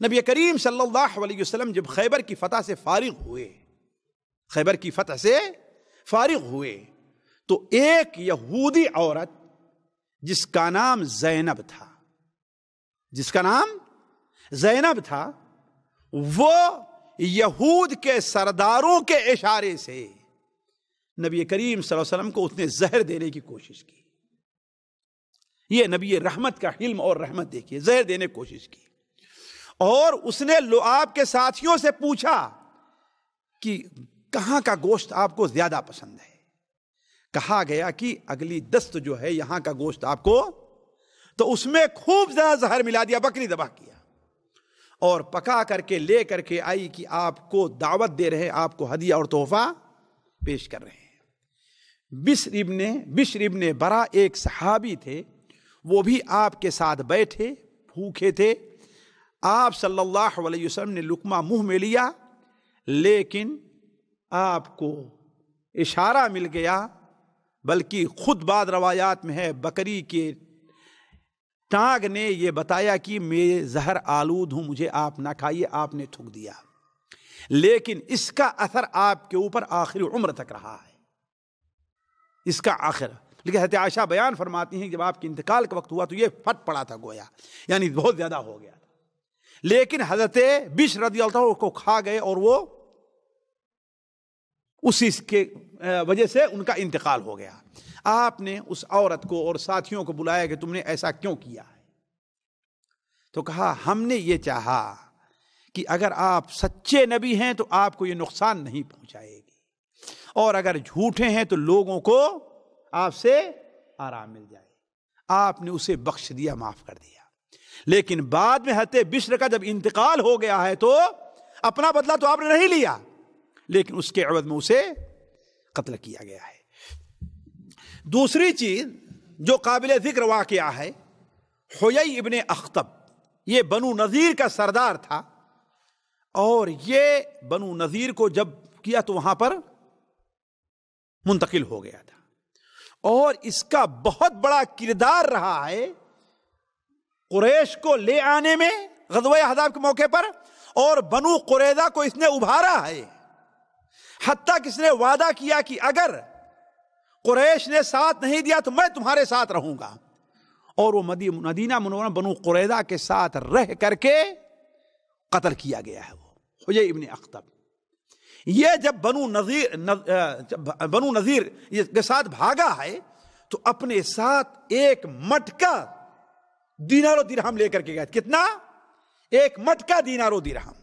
نبی کریم صلی اللہ علیہ وسلم جب خیبر کی فتح سے فارغ ہوئے، خیبر کی فتح سے فارغ ہوئے، تو ایک یہودی عورت جس کا نام زینب تھا، وہ یہود کے سرداروں کے اشارے سے نبی کریم صلی اللہ علیہ وسلم کو اس نے زہر دینے کی کوشش کی۔ یہ نبی رحمت کا حلم اور رحمت دیکھیے، زہر دینے کی کوشش کی، اور اس نے آپ کے ساتھیوں سے پوچھا کہ کہاں کا گوشت آپ کو زیادہ پسند ہے؟ کہا گیا کہ اگلی دست جو ہے یہاں کا گوشت آپ کو، تو اس میں خوب زیادہ زہر ملا دیا، بکری ذبح کیا اور پکا کر کے لے کر کے آئی کہ آپ کو دعوت دے رہے، آپ کو ہدیہ اور تحفہ پیش کر رہے ہیں۔ بشر ابن برا ایک صحابی تھے، وہ بھی آپ کے ساتھ بیٹھے بھوکے تھے۔ آپ صلی اللہ علیہ وسلم نے لقمہ منہ میں لیا، لیکن آپ کو اشارہ مل گیا، بلکہ خود بعض روایات میں ہے بکری کے ٹانگ نے یہ بتایا کہ میں زہر آلود ہوں، مجھے آپ نہ کھائیے، آپ نے تھوک دیا، لیکن اس کا اثر آپ کے اوپر آخری عمر تک رہا ہے، اس کا آخر۔ لیکن حضرت عائشہ بیان فرماتی ہیں جب آپ کے انتقال کا وقت ہوا تو یہ پھٹ پڑا تھا گویا، یعنی بہت زیادہ ہو گیا تھا، لیکن حضرت بشر رضی اللہ عنہ کو کھا گئے اور وہ اسی کے وجہ سے ان کا انتقال ہو گیا۔ آپ نے اس عورت کو اور ساتھیوں کو بلایا کہ تم نے ایسا کیوں کیا ہے؟ تو کہا ہم نے یہ چاہا کہ اگر آپ سچے نبی ہیں تو آپ کو یہ نقصان نہیں پہنچائے گی، اور اگر جھوٹے ہیں تو لوگوں کو آپ سے آرام مل جائے۔ آپ نے اسے بخش دیا، معاف کر دیا، لیکن بعد میں حضرت بشر کا جب انتقال ہو گیا ہے تو اپنا بدلہ تو آپ نے نہیں لیا، لیکن اس کے عوض میں اسے قتل کیا گیا ہے۔ دوسری چیز جو قابل ذکر واقعہ ہے، حیی ابن اخطب، یہ بنو نذیر کا سردار تھا، اور یہ بنو نذیر کو جب کیا تو وہاں پر منتقل ہو گیا تھا، اور اس کا بہت بڑا کردار رہا ہے قریش کو لے آنے میں غزوہ احزاب کے موقع پر، اور بنو قریظہ کو اس نے ابھارا ہے، حتیٰ کہ اس نے وعدہ کیا کہ اگر قریش نے ساتھ نہیں دیا تو میں تمہارے ساتھ رہوں گا، اور وہ مدینہ منورہ بنو قریظہ کے ساتھ رہ کر کے قتل کیا گیا ہے وہ حیی ابن اخطب۔ یہ جب بنو نذیر کے ساتھ بھاگا ہے تو اپنے ساتھ ایک مٹکا دینار و درہم لے کر کے گیا۔ کتنا؟ ایک مٹکا دینار و درہم۔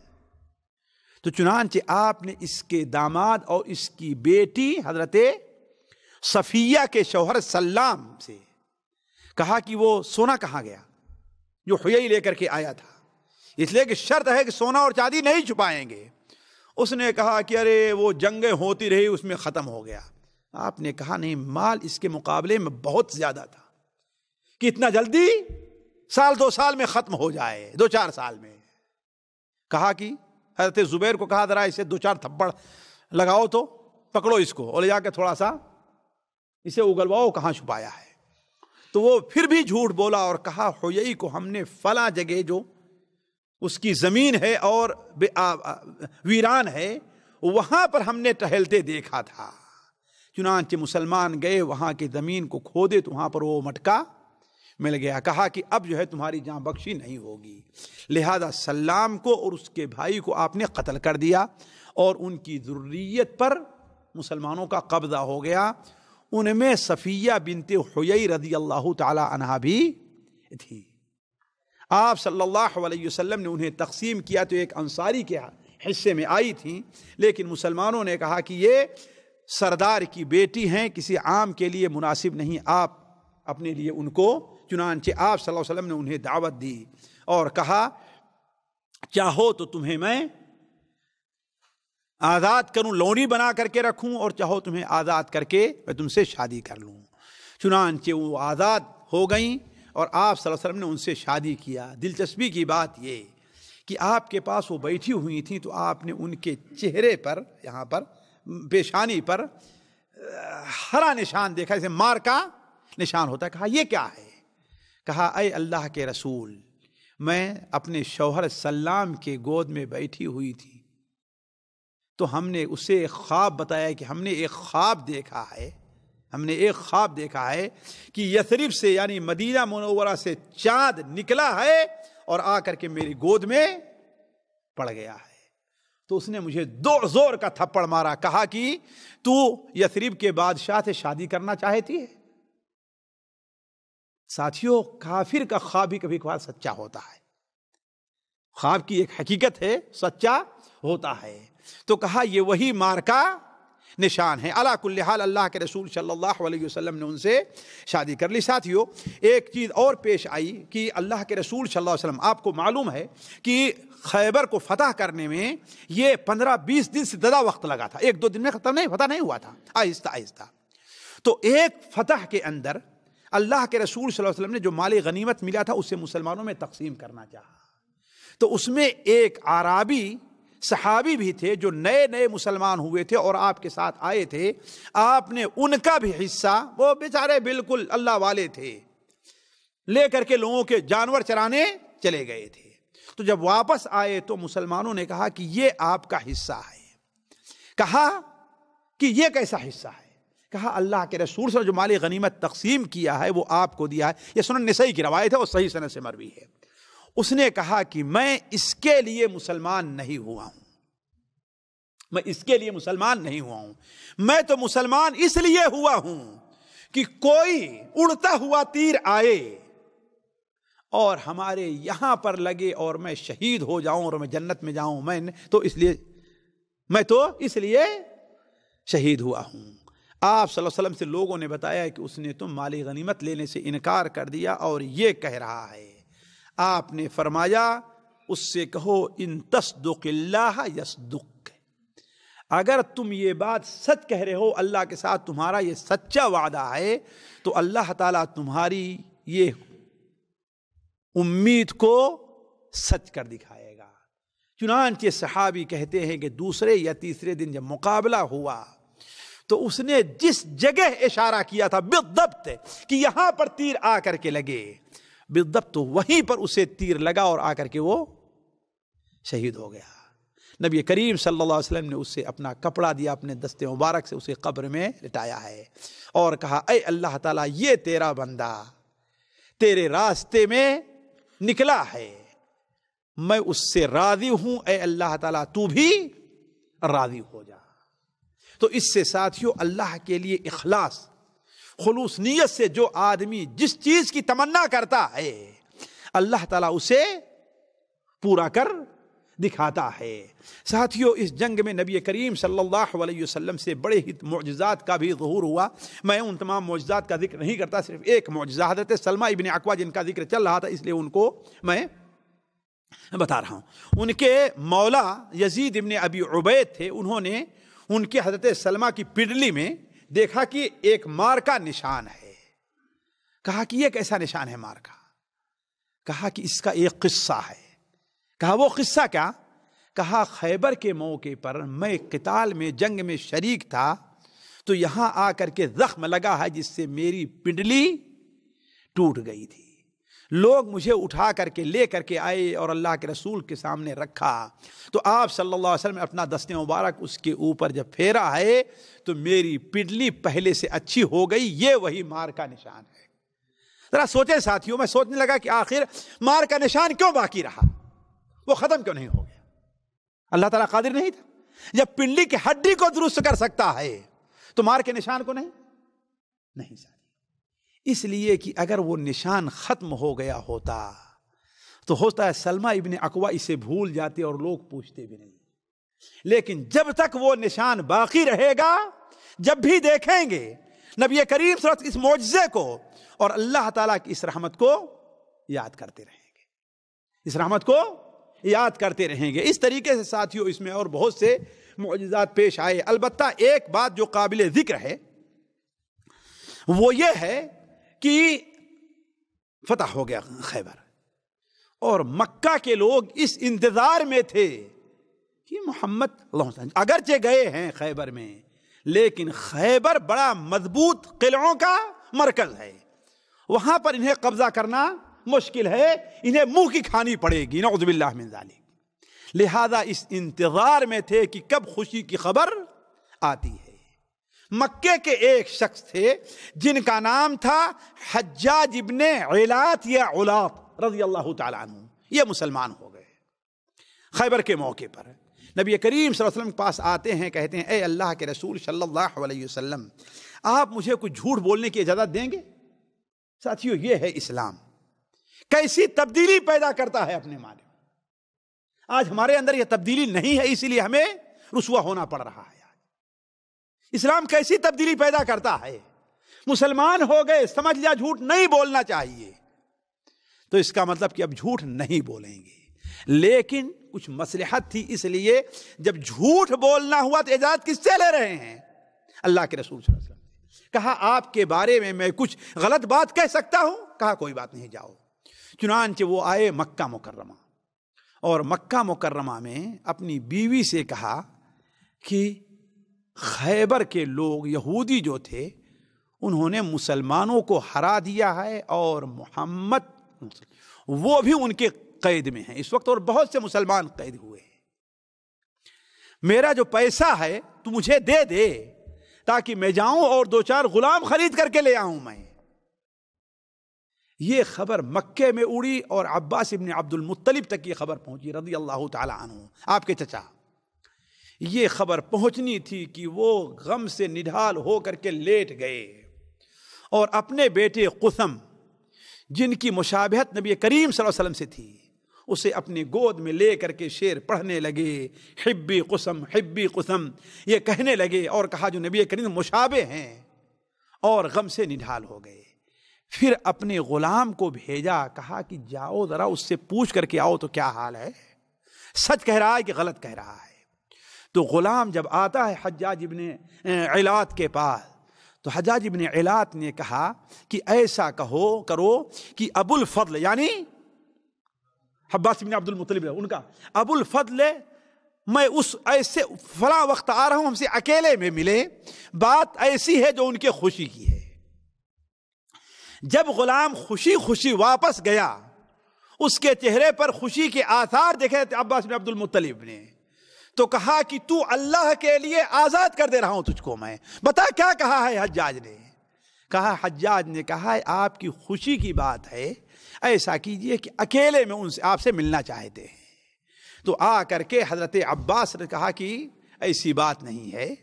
تو چنانچہ آپ نے اس کے داماد اور اس کی بیٹی حضرت صفیہ کے شوہر سلام سے کہا کہ وہ سونا کہاں گیا جو حیی لے کر کے آیا تھا، اس لیے کہ شرط ہے کہ سونا اور چاندی نہیں چھپائیں گے۔ اس نے کہا کہ ارے وہ جنگیں ہوتی رہی، اس میں ختم ہو گیا۔ آپ نے کہا نہیں، مال اس کے مقابلے میں بہت زیادہ تھا کہ اتنا جلدی سال دو سال میں ختم ہو جائے، دو چار سال میں۔ کہا کہ حضرت زبیر کو کہا ذرا اسے دو چار تھپڑ لگاؤ تو پکڑو اس کو، اور لے جا کے تھوڑا سا اسے اگلواؤ کہاں چھپایا ہے۔ تو وہ پھر بھی جھوٹ بولا اور کہا حیی کو ہم نے فلاں جگہ جو اس کی زمین ہے اور ویران ہے وہاں پر ہم نے ٹہلتے دیکھا تھا۔ چنانچہ مسلمان گئے وہاں کی زمین کو کھودے تو وہاں پر وہ مٹکا مل گیا۔ کہا کہ اب جو ہے تمہاری جان بخشی نہیں ہوگی، لہذا سلام کو اور اس کے بھائی کو آپ نے قتل کر دیا، اور ان کی ذریت پر مسلمانوں کا قبضہ ہو گیا۔ ان میں صفیہ بنت حیی رضی اللہ تعالی عنہا بھی تھی۔ آپ صلی اللہ علیہ وسلم نے انہیں تقسیم کیا تو ایک انصاری کے حصے میں آئی تھی، لیکن مسلمانوں نے کہا کہ یہ سردار کی بیٹی ہیں، کسی عام کے لیے مناسب نہیں، آپ اپنے لیے ان کو۔ چنانچہ آپ صلی اللہ علیہ وسلم نے انہیں دعوت دی اور کہا چاہو تو تمہیں میں آزاد کروں، لونی بنا کر کے رکھوں، اور چاہو تمہیں آزاد کر کے میں تم سے شادی کر لوں۔ چنانچہ وہ آزاد ہو گئیں اور آپ صلی اللہ علیہ وسلم نے ان سے شادی کیا۔ دلچسپی کی بات یہ کہ آپ کے پاس وہ بیٹھی ہوئی تھیں تو آپ نے ان کے چہرے پر، یہاں پر پیشانی پر ہرا نشان دیکھا، جیسے مار کا نشان ہوتا ہے۔ کہا یہ کیا ہے؟ کہا اے اللہ کے رسول، میں اپنے شوہر سلام کے گود میں بیٹھی ہوئی تھی تو ہم نے اسے ایک خواب بتایا کہ ہم نے ایک خواب دیکھا ہے کہ یثرب سے یعنی مدینہ منورہ سے چاند نکلا ہے اور آ کر کے میری گود میں پڑ گیا ہے۔ تو اس نے مجھے زور کا تھپڑ مارا، کہا کہ تو یثرب کے بادشاہ سے شادی کرنا چاہتی ہے۔ ساتھیوں، کافر کا خواب بھی کبھی کبھار سچا ہوتا ہے۔ خواب کی ایک حقیقت ہے، سچا ہوتا ہے۔ تو کہا یہ وہی مارکا نشان ہے۔ علی کل حال اللہ کے رسول صلی اللہ علیہ وسلم نے ان سے شادی کر لی۔ ساتھیو ایک چیز اور پیش آئی کہ اللہ کے رسول صلی اللہ علیہ وسلم، آپ کو معلوم ہے کہ خیبر کو فتح کرنے میں یہ 15-20 دن سے زیادہ وقت لگا تھا، 1-2 دن میں ختم نہیں، فتح نہیں ہوا تھا، آہستہ آہستہ۔ تو ایک فتح کے اندر اللہ کے رسول صلی اللہ علیہ وسلم نے جو مال غنیمت ملا تھا اسے مسلمانوں میں تقسیم کرنا چاہا۔ تو اس میں ایک اعرابی صحابی بھی تھے جو نئے نئے مسلمان ہوئے تھے اور آپ کے ساتھ آئے تھے، آپ نے ان کا بھی حصہ، وہ بیچارے بالکل اللہ والے تھے، لے کر کے لوگوں کے جانور چرانے چلے گئے تھے۔ تو جب واپس آئے تو مسلمانوں نے کہا کہ یہ آپ کا حصہ ہے۔ کہا کہ یہ کیسا حصہ ہے؟ کہا اللہ کے رسول صلی اللہ علیہ وسلم جو مال غنیمت تقسیم کیا ہے وہ آپ کو دیا ہے۔ یہ سنن نسائی کی روایت ہے اور صحیح سند سے مروی ہے۔ اس نے کہا کہ میں اس کے لیے مسلمان نہیں ہوا ہوں، میں اس کے لیے مسلمان نہیں ہوا ہوں، میں تو مسلمان اس لیے ہوا ہوں کہ کوئی اڑتا ہوا تیر آئے اور ہمارے یہاں پر لگے اور میں شہید ہو جاؤں اور میں جنت میں جاؤں، میں تو اس لیے شہید ہوا ہوں۔ آپ صلی اللہ علیہ وسلم سے لوگوں نے بتایا کہ اس نے تم مال غنیمت لینے سے انکار کر دیا اور یہ کہہ رہا ہے۔ آپ نے فرمایا اس سے کہو ان تصدق اللہ یصدق، اگر تم یہ بات سچ کہہ رہے ہو، اللہ کے ساتھ تمہارا یہ سچا وعدہ ہے، تو اللہ تعالیٰ تمہاری یہ امید کو سچ کر دکھائے گا۔ چنانچہ صحابی کہتے ہیں کہ دوسرے یا تیسرے دن جب مقابلہ ہوا تو اس نے جس جگہ اشارہ کیا تھا بالضبط کہ یہاں پر تیر آ کر کے لگے، بالضبط وہیں پر اسے تیر لگا اور آ کر کے وہ شہید ہو گیا۔ نبی کریم صلی اللہ علیہ وسلم نے اسے اپنا کپڑا دیا، اپنے دستے مبارک سے اسے قبر میں لٹایا ہے اور کہا اے اللہ تعالیٰ یہ تیرا بندہ تیرے راستے میں نکلا ہے، میں اس سے راضی ہوں، اے اللہ تعالیٰ تو بھی راضی ہو جا۔ تو اس سے ساتھیوں اللہ کے لیے اخلاص، خلوص نیت سے جو آدمی جس چیز کی تمنا کرتا ہے اللہ تعالیٰ اسے پورا کر دکھاتا ہے۔ ساتھیوں اس جنگ میں نبی کریم صلی اللہ علیہ وسلم سے بڑے ہی معجزات کا بھی ظہور ہوا۔ میں ان تمام معجزات کا ذکر نہیں کرتا، صرف ایک معجزہ حضرت سلمہ ابن اکوع جن کا ذکر چل رہا تھا اس لیے ان کو میں بتا رہا ہوں۔ ان کے مولا یزید ابن ابی عبید تھے، انہوں نے ان کے حضرت سلمہ کی پنڈلی میں دیکھا کہ ایک مار کا نشان ہے۔ کہا کہ یہ کیسا نشان ہے مار کا؟ کہا کہ اس کا ایک قصہ ہے۔ کہا وہ قصہ کیا؟ کہا خیبر کے موقع پر میں قتال میں جنگ میں شریک تھا تو یہاں آ کر کے زخم لگا ہے جس سے میری پنڈلی ٹوٹ گئی تھی، لوگ مجھے اٹھا کر کے لے کر کے آئے اور اللہ کے رسول کے سامنے رکھا تو آپ صلی اللہ علیہ وسلم نے اپنا دست مبارک اس کے اوپر جب پھیرا ہے تو میری پنڈلی پہلے سے اچھی ہو گئی۔ یہ وہی مار کا نشان ہے۔ ذرا سوچیں ساتھیوں، میں سوچنے لگا کہ آخر مار کا نشان کیوں باقی رہا، وہ ختم کیوں نہیں ہو گیا؟ اللہ تعالیٰ قادر نہیں تھا؟ جب پنڈلی کی ہڈی کو درست کر سکتا ہے تو مار کے نشان کو نہیں ساتھی، اس لیے کہ اگر وہ نشان ختم ہو گیا ہوتا تو ہوتا ہے سلمہ ابن اکوع اسے بھول جاتے اور لوگ پوچھتے بھی نہیں، لیکن جب تک وہ نشان باقی رہے گا، جب بھی دیکھیں گے نبی کریم صلی اللہ علیہ وسلم اس معجزے کو اور اللہ تعالیٰ کی اس رحمت کو یاد کرتے رہیں گے، اس رحمت کو یاد کرتے رہیں گے۔ اس طریقے سے ساتھیوں اس میں اور بہت سے معجزات پیش آئے۔ البتہ ایک بات جو قابل ذکر ہے وہ یہ ہے کہ فتح ہو گیا خیبر اور مکہ کے لوگ اس انتظار میں تھے کہ محمد اگرچہ گئے ہیں خیبر میں لیکن خیبر بڑا مضبوط قلعوں کا مرکز ہے، وہاں پر انہیں قبضہ کرنا مشکل ہے، انہیں منہ کی کھانی پڑے گی، نعوذ باللہ من ذالک۔ لہذا اس انتظار میں تھے کہ کب خوشی کی خبر آتی ہے۔ مکے کے ایک شخص تھے جن کا نام تھا حجاج ابن علات یا علات رضی اللہ تعالیٰ عنہ، یہ مسلمان ہو گئے۔ خیبر کے موقع پر نبی کریم صلی اللہ علیہ وسلم کے پاس آتے ہیں، کہتے ہیں اے اللہ کے رسول صلی اللہ علیہ وسلم آپ مجھے کچھ جھوٹ بولنے کی اجازت دیں گے؟ ساتھیو یہ ہے اسلام، کیسی تبدیلی پیدا کرتا ہے اپنے معنی میں۔ آج ہمارے اندر یہ تبدیلی نہیں ہے، اسی لیے ہمیں رسوا ہونا پڑ رہا ہے۔ اسلام کیسی تبدیلی پیدا کرتا ہے؟ مسلمان ہو گئے، سمجھ لیا جھوٹ نہیں بولنا چاہیے، تو اس کا مطلب کہ اب جھوٹ نہیں بولیں گے، لیکن کچھ مصلحت تھی، اس لیے جب جھوٹ بولنا ہوا تو اجازت کس سے لے رہے ہیں؟ اللہ کے رسول صلی اللہ علیہ وسلم نے کہا آپ کے بارے میں کچھ غلط بات کہہ سکتا ہوں؟ کہا کوئی بات نہیں، جاؤ۔ چنانچہ وہ آئے مکہ مکرمہ، اور مکہ مکرمہ میں اپنی بیوی سے کہا کہ خیبر کے لوگ یہودی جو تھے انہوں نے مسلمانوں کو ہرا دیا ہے، اور محمد وہ بھی ان کے قید میں ہیں اس وقت، اور بہت سے مسلمان قید ہوئے ہیں۔ میرا جو پیسہ ہے تو مجھے دے دے تاکہ میں جاؤں اور 2-4 غلام خرید کر کے لے آؤں میں۔ یہ خبر مکے میں اڑی اور عباس ابن عبد المطلب تک یہ خبر پہنچی رضی اللہ تعالی عنہ، آپ کے چچا۔ یہ خبر پہنچنی تھی کہ وہ غم سے نڈھال ہو کر کے لیٹ گئے، اور اپنے بیٹے قسم جن کی مشابہت نبی کریم صلی اللہ علیہ وسلم سے تھی اسے اپنے گود میں لے کر کے شعر پڑھنے لگے، حبی قسم حبی قسم، یہ کہنے لگے، اور کہا جو نبی کریم مشابہ ہیں، اور غم سے نڈھال ہو گئے۔ پھر اپنے غلام کو بھیجا، کہا کہ جاؤ ذرا اس سے پوچھ کر کے آؤ تو کیا حال ہے، سچ کہہ رہا ہے کہ غلط کہہ رہا ہے۔ تو غلام جب آتا ہے حجاج ابن علات کے پاس، تو حجاج ابن علات نے کہا کہ ایسا کرو کہ ابو الفضل، یعنی عباس ابن عبد المطلب ان کا ابو الفضل، میں اس ایسے فلاں وقت آ رہا ہوں، ہم سے اکیلے میں ملے، بات ایسی ہے جو ان کے خوشی کی ہے۔ جب غلام خوشی خوشی واپس گیا، اس کے چہرے پر خوشی کے آثار دیکھے تھے عباس بن عبد المطلب نے، تو کہا کہ تو اللہ کے لیے آزاد کر دے رہا ہوں تجھ کو میں، بتا کیا کہا ہے حجاج نے؟ کہا حجاج نے کہا آپ کی خوشی کی بات ہے، ایسا کیجئے کہ اکیلے میں ان سے آپ سے ملنا چاہتے ہیں۔ تو آ کر کے حضرت عباس نے کہا کہ ایسی بات نہیں ہے،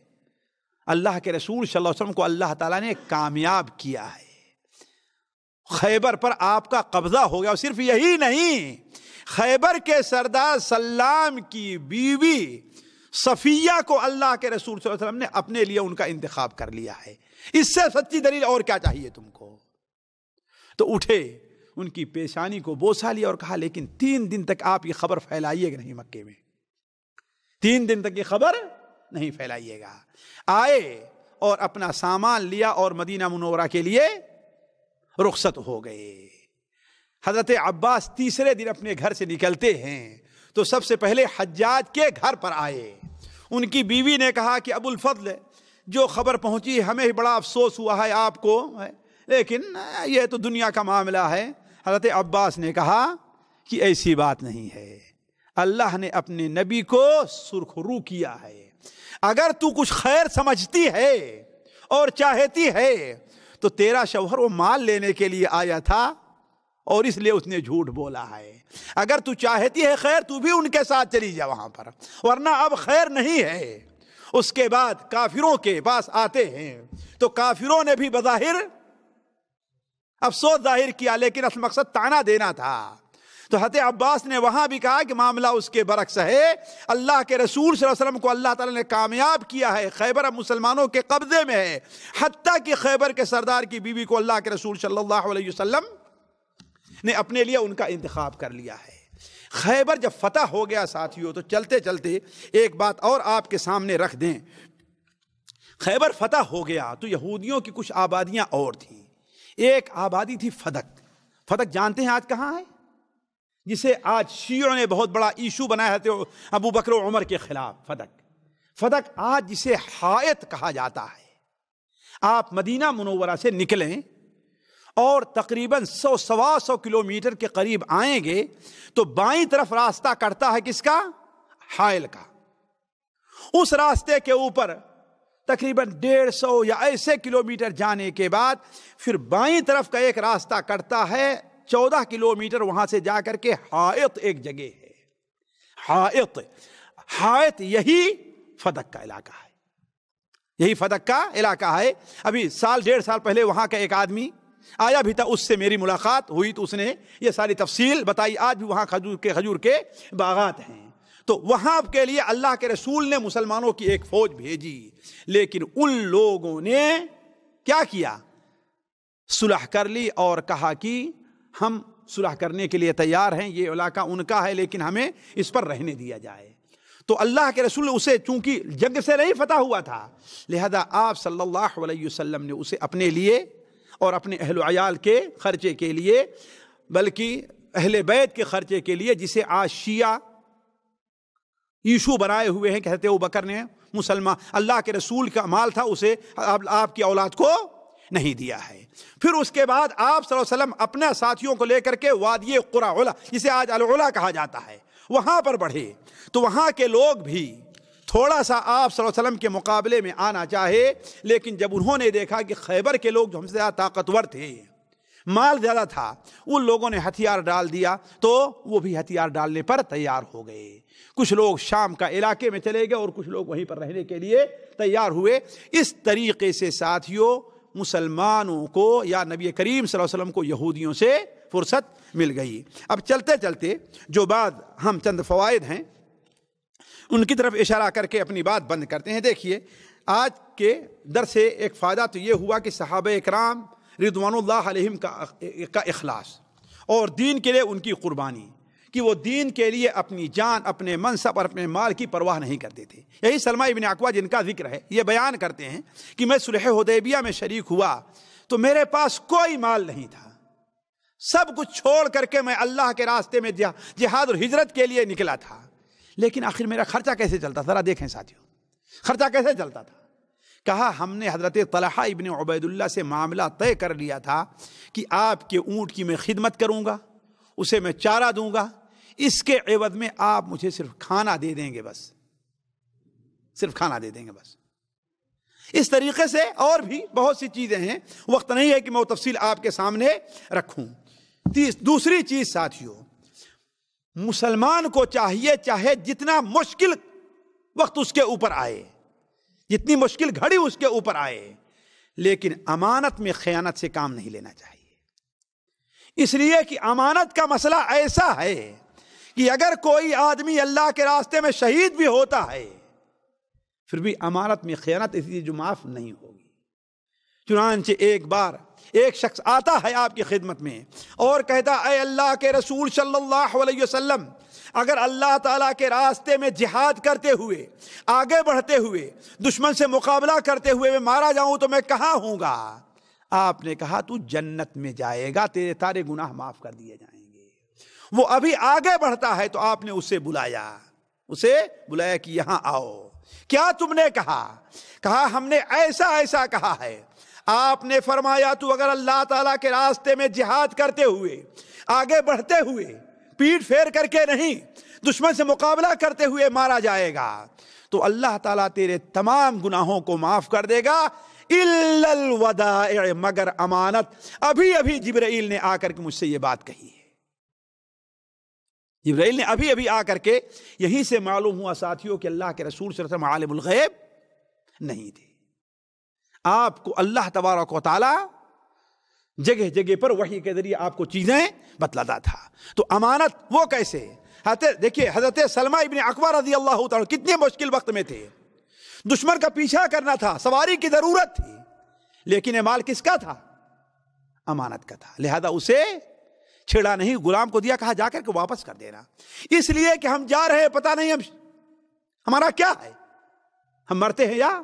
اللہ کے رسول صلی اللہ علیہ وسلم کو اللہ تعالیٰ نے کامیاب کیا ہے، خیبر پر آپ کا قبضہ ہو گیا، اور صرف یہی نہیں، خیبر کے سردار سلام کی بیوی صفیہ کو اللہ کے رسول صلی اللہ علیہ وسلم نے اپنے لیے ان کا انتخاب کر لیا ہے، اس سے سچی دلیل اور کیا چاہیے تم کو؟ تو اٹھے، ان کی پیشانی کو بوسا لیا اور کہا لیکن 3 دن تک آپ یہ خبر پھیلائیے گا نہیں، مکے میں 3 دن تک یہ خبر نہیں پھیلائیے گا۔ آئے اور اپنا سامان لیا اور مدینہ منورہ کے لیے رخصت ہو گئے۔ حضرت عباس تیسرے دن اپنے گھر سے نکلتے ہیں تو سب سے پہلے حجاج کے گھر پر آئے۔ ان کی بیوی نے کہا کہ ابو الفضل، جو خبر پہنچی ہمیں بڑا افسوس ہوا ہے آپ کو، لیکن یہ تو دنیا کا معاملہ ہے۔ حضرت عباس نے کہا کہ ایسی بات نہیں ہے، اللہ نے اپنے نبی کو سرخرو کیا ہے، اگر تو کچھ خیر سمجھتی ہے اور چاہتی ہے تو تیرا شوہر وہ مال لینے کے لیے آیا تھا اور اس لیے اس نے جھوٹ بولا ہے، اگر تو چاہتی ہے خیر تو بھی ان کے ساتھ چلی جا وہاں پر، ورنہ اب خیر نہیں ہے۔ اس کے بعد کافروں کے پاس آتے ہیں تو کافروں نے بھی بظاہر افسوس ظاہر کیا، لیکن اصل مقصد طعنہ دینا تھا۔ تو حضرت عباس نے وہاں بھی کہا کہ معاملہ اس کے برعکس ہے، اللہ کے رسول صلی اللہ علیہ وسلم کو اللہ تعالیٰ نے کامیاب کیا ہے، خیبر اب مسلمانوں کے قبضے میں ہے، حتیٰ کہ خیبر کے سردار کی بیوی کو اللہ کے رسول صلی اللہ علیہ وسلم نے اپنے لیے ان کا انتخاب کر لیا ہے۔ خیبر جب فتح ہو گیا ساتھیوں، تو چلتے چلتے ایک بات اور آپ کے سامنے رکھ دیں، خیبر فتح ہو گیا تو یہودیوں کی کچھ آبادیاں اور تھیں۔ ایک آبادی تھی فدق۔ فدق جانتے ہیں آج کہاں ہے؟ جسے آج شیعوں نے بہت بڑا ایشو بنایا ہے ابو بکر و عمر کے خلاف۔ فدق آج جسے حائط کہا جاتا ہے۔ آپ مدینہ منورہ سے نکلیں اور تقریباً 100-125 کلومیٹر کے قریب آئیں گے تو بائیں طرف راستہ کٹتا ہے کس کا؟ حائل کا۔ اس راستے کے اوپر تقریباً 150 یا ایسے کلومیٹر جانے کے بعد پھر بائیں طرف کا ایک راستہ کٹتا ہے 14 کلومیٹر، وہاں سے جا کر کے حائط ایک جگہ ہے۔ حائط یہی فدق کا علاقہ ہے، یہی فدق کا علاقہ ہے۔ ابھی 1.5 سال پہلے وہاں کا ایک آدمی آیا بھی تھا، اس سے میری ملاقات ہوئی تو اس نے یہ ساری تفصیل بتائی۔ آج بھی وہاں کھجور کے باغات ہیں۔ تو وہاں کے لیے اللہ کے رسول نے مسلمانوں کی ایک فوج بھیجی، لیکن ان لوگوں نے کیا کیا؟ صلح کر لی اور کہا کہ ہم صلح کرنے کے لیے تیار ہیں، یہ علاقہ ان کا ہے لیکن ہمیں اس پر رہنے دیا جائے۔ تو اللہ کے رسول نے اسے چونکہ جنگ سے نہیں فتح ہوا تھا، لہذا آپ صلی اللہ علیہ وسلم نے اسے اپنے لیے اور اپنے اہل و عیال کے خرچے کے لیے، بلکہ اہل بیت کے خرچے کے لیے، جسے آج شیعہ ایشو بنائے ہوئے ہیں کہ حضرت ابوبکر نے مسلمان اللہ کے رسول کا مال تھا اسے آپ کی اولاد کو نہیں دیا ہے۔ پھر اس کے بعد آپ صلی اللہ علیہ وسلم اپنے ساتھیوں کو لے کر کے وادی قرا علا، جسے آج العلا کہا جاتا ہے، وہاں پر بڑھے۔ تو وہاں کے لوگ بھی تھوڑا سا آپ صلی اللہ علیہ وسلم کے مقابلے میں آنا چاہے، لیکن جب انہوں نے دیکھا کہ خیبر کے لوگ جو ہم سے زیادہ طاقتور تھے، مال زیادہ تھا، ان لوگوں نے ہتھیار ڈال دیا، تو وہ بھی ہتھیار ڈالنے پر تیار ہو گئے۔ کچھ لوگ شام کا علاقے میں چلے گئے اور کچھ لوگ وہیں پر رہنے کے لیے تیار ہوئے۔ اس طریقے سے ساتھیوں مسلمانوں کو یا نبی کریم صلی اللہ علیہ وسلم کو یہودیوں سے فرصت مل گئی۔ اب چلتے چلتے جو بعد ہم چند فوائد ہیں ان کی طرف اشارہ کر کے اپنی بات بند کرتے ہیں۔ دیکھیے، آج کے درس سے ایک فائدہ تو یہ ہوا کہ صحابہ اکرام رضوان اللہ علیہم کا اخلاص اور دین کے لیے ان کی قربانی، کہ وہ دین کے لیے اپنی جان، اپنے منصب اور اپنے مال کی پرواہ نہیں کرتے تھے۔ یہی سلمہ ابن اکوع جن کا ذکر ہے، یہ بیان کرتے ہیں کہ میں صلح حدیبیہ میں شریک ہوا تو میرے پاس کوئی مال نہیں تھا، سب کچھ چھوڑ کر کے میں اللہ کے راستے میں جہاد اور ہجرت کے لیے نکلا تھا، لیکن آخر میرا خرچہ کیسے چلتا؟ ذرا دیکھیں ساتھیوں، خرچہ کیسے چلتا تھا؟ کہا ہم نے حضرت طلحہ ابن عبید اللہ سے معاملہ طے کر لیا تھا کہ آپ کے اونٹ کی میں خدمت کروں گا، اسے میں چارہ دوں گا، اس کے عوض میں آپ مجھے صرف کھانا دے دیں گے، بس صرف کھانا دے دیں گے بس۔ اس طریقے سے اور بھی بہت سی چیزیں ہیں، وقت نہیں ہے کہ میں وہ تفصیل آپ کے سامنے رکھوں۔ دوسری چیز ساتھیوں، مسلمان کو چاہیے چاہے جتنا مشکل وقت اس کے اوپر آئے، جتنی مشکل گھڑی اس کے اوپر آئے، لیکن امانت میں خیانت سے کام نہیں لینا چاہیے۔ اس لیے کہ امانت کا مسئلہ ایسا ہے کہ اگر کوئی آدمی اللہ کے راستے میں شہید بھی ہوتا ہے، پھر بھی امانت میں خیانت اس لیے جو معاف نہیں ہوگی۔ چنانچہ ایک بار ایک شخص آتا ہے آپ کی خدمت میں اور کہتا، اے اللہ کے رسول صلی اللہ علیہ وسلم، اگر اللہ تعالیٰ کے راستے میں جہاد کرتے ہوئے، آگے بڑھتے ہوئے، دشمن سے مقابلہ کرتے ہوئے میں مارا جاؤں تو میں کہاں ہوں گا؟ آپ نے کہا تو جنت میں جائے گا، تیرے سارے گناہ معاف کر دیے جائیں گے۔ وہ ابھی آگے بڑھتا ہے تو آپ نے اسے بلایا کہ یہاں آؤ، کیا تم نے کہا؟ کہا ہم نے ایسا ایسا کہا ہے۔ آپ نے فرمایا تو اگر اللہ تعالیٰ کے راستے میں جہاد کرتے ہوئے، آگے بڑھتے ہوئے، پیٹ پھیر کر کے نہیں، دشمن سے مقابلہ کرتے ہوئے مارا جائے گا تو اللہ تعالیٰ تیرے تمام گناہوں کو معاف کر دے گا، الا الودائع، مگر امانت۔ ابھی ابھی جبرائیل نے آ کر کے مجھ سے یہ بات کہی ہے، جبرائیل نے ابھی آ کر کے، یہیں سے معلوم ہوا ساتھیوں کہ اللہ کے رسول صلی اللہ علیہ وسلم عالم الغیب نہیں تھے۔ آپ کو اللہ تبارک و تعالی جگہ جگہ پر وحی کے ذریعے آپ کو چیزیں بتلاتا تھا۔ تو امانت وہ کیسے؟ دیکھیے حضرت سلمہ ابن اکوع رضی اللہ تعالی کتنے مشکل وقت میں تھے، دشمن کا پیچھا کرنا تھا، سواری کی ضرورت تھی، لیکن یہ مال کس کا تھا؟ امانت کا تھا، لہذا اسے چھیڑا نہیں، غلام کو دیا، کہا جا کر کے واپس کر دینا، اس لیے کہ ہم جا رہے ہیں، پتہ نہیں ہمارا کیا ہے، ہم مرتے ہیں یا۔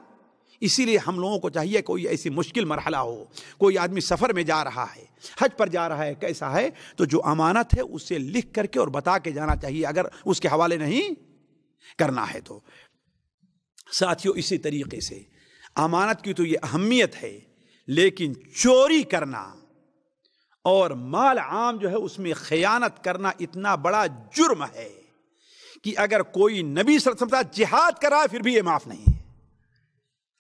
اسی لیے ہم لوگوں کو چاہیے کوئی ایسی مشکل مرحلہ ہو، کوئی آدمی سفر میں جا رہا ہے، حج پر جا رہا ہے، کیسا ہے، تو جو امانت ہے اسے لکھ کر کے اور بتا کے جانا چاہیے، اگر اس کے حوالے نہیں کرنا ہے تو۔ ساتھیوں اسی طریقے سے امانت کی تو یہ اہمیت ہے، لیکن چوری کرنا اور مال عام جو ہے اس میں خیانت کرنا اتنا بڑا جرم ہے کہ اگر کوئی نبی صلی اللہ علیہ وسلم جہاد کر رہا ہے پھر بھی یہ معاف نہیں ہے۔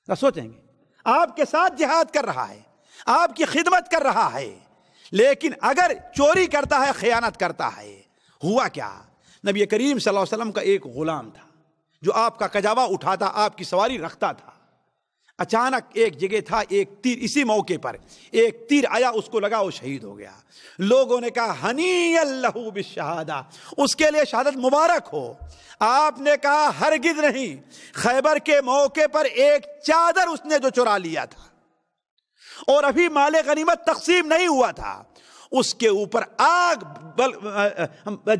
سوچیں گے، آپ کے ساتھ جہاد کر رہا ہے، آپ کی خدمت کر رہا ہے، لیکن اگر چوری کرتا ہے، خیانت کرتا ہے، ہوا کیا؟ نبی کریم صلی اللہ علیہ وسلم کا ایک غلام تھا جو آپ کا کجاوا اٹھاتا، آپ کی سواری رکھتا تھا۔ اچانک ایک جگہ تھا، ایک تیر، اسی موقع پر ایک تیر آیا، اس کو لگا، وہ شہید ہو گیا۔ لوگوں نے کہا ہنیئا لہ بالشہادہ، اس کے لیے شہادت مبارک ہو۔ آپ نے کہا ہرگز نہیں، خیبر کے موقع پر ایک چادر اس نے جو چرا لیا تھا اور ابھی مال غنیمت تقسیم نہیں ہوا تھا، اس کے اوپر آگ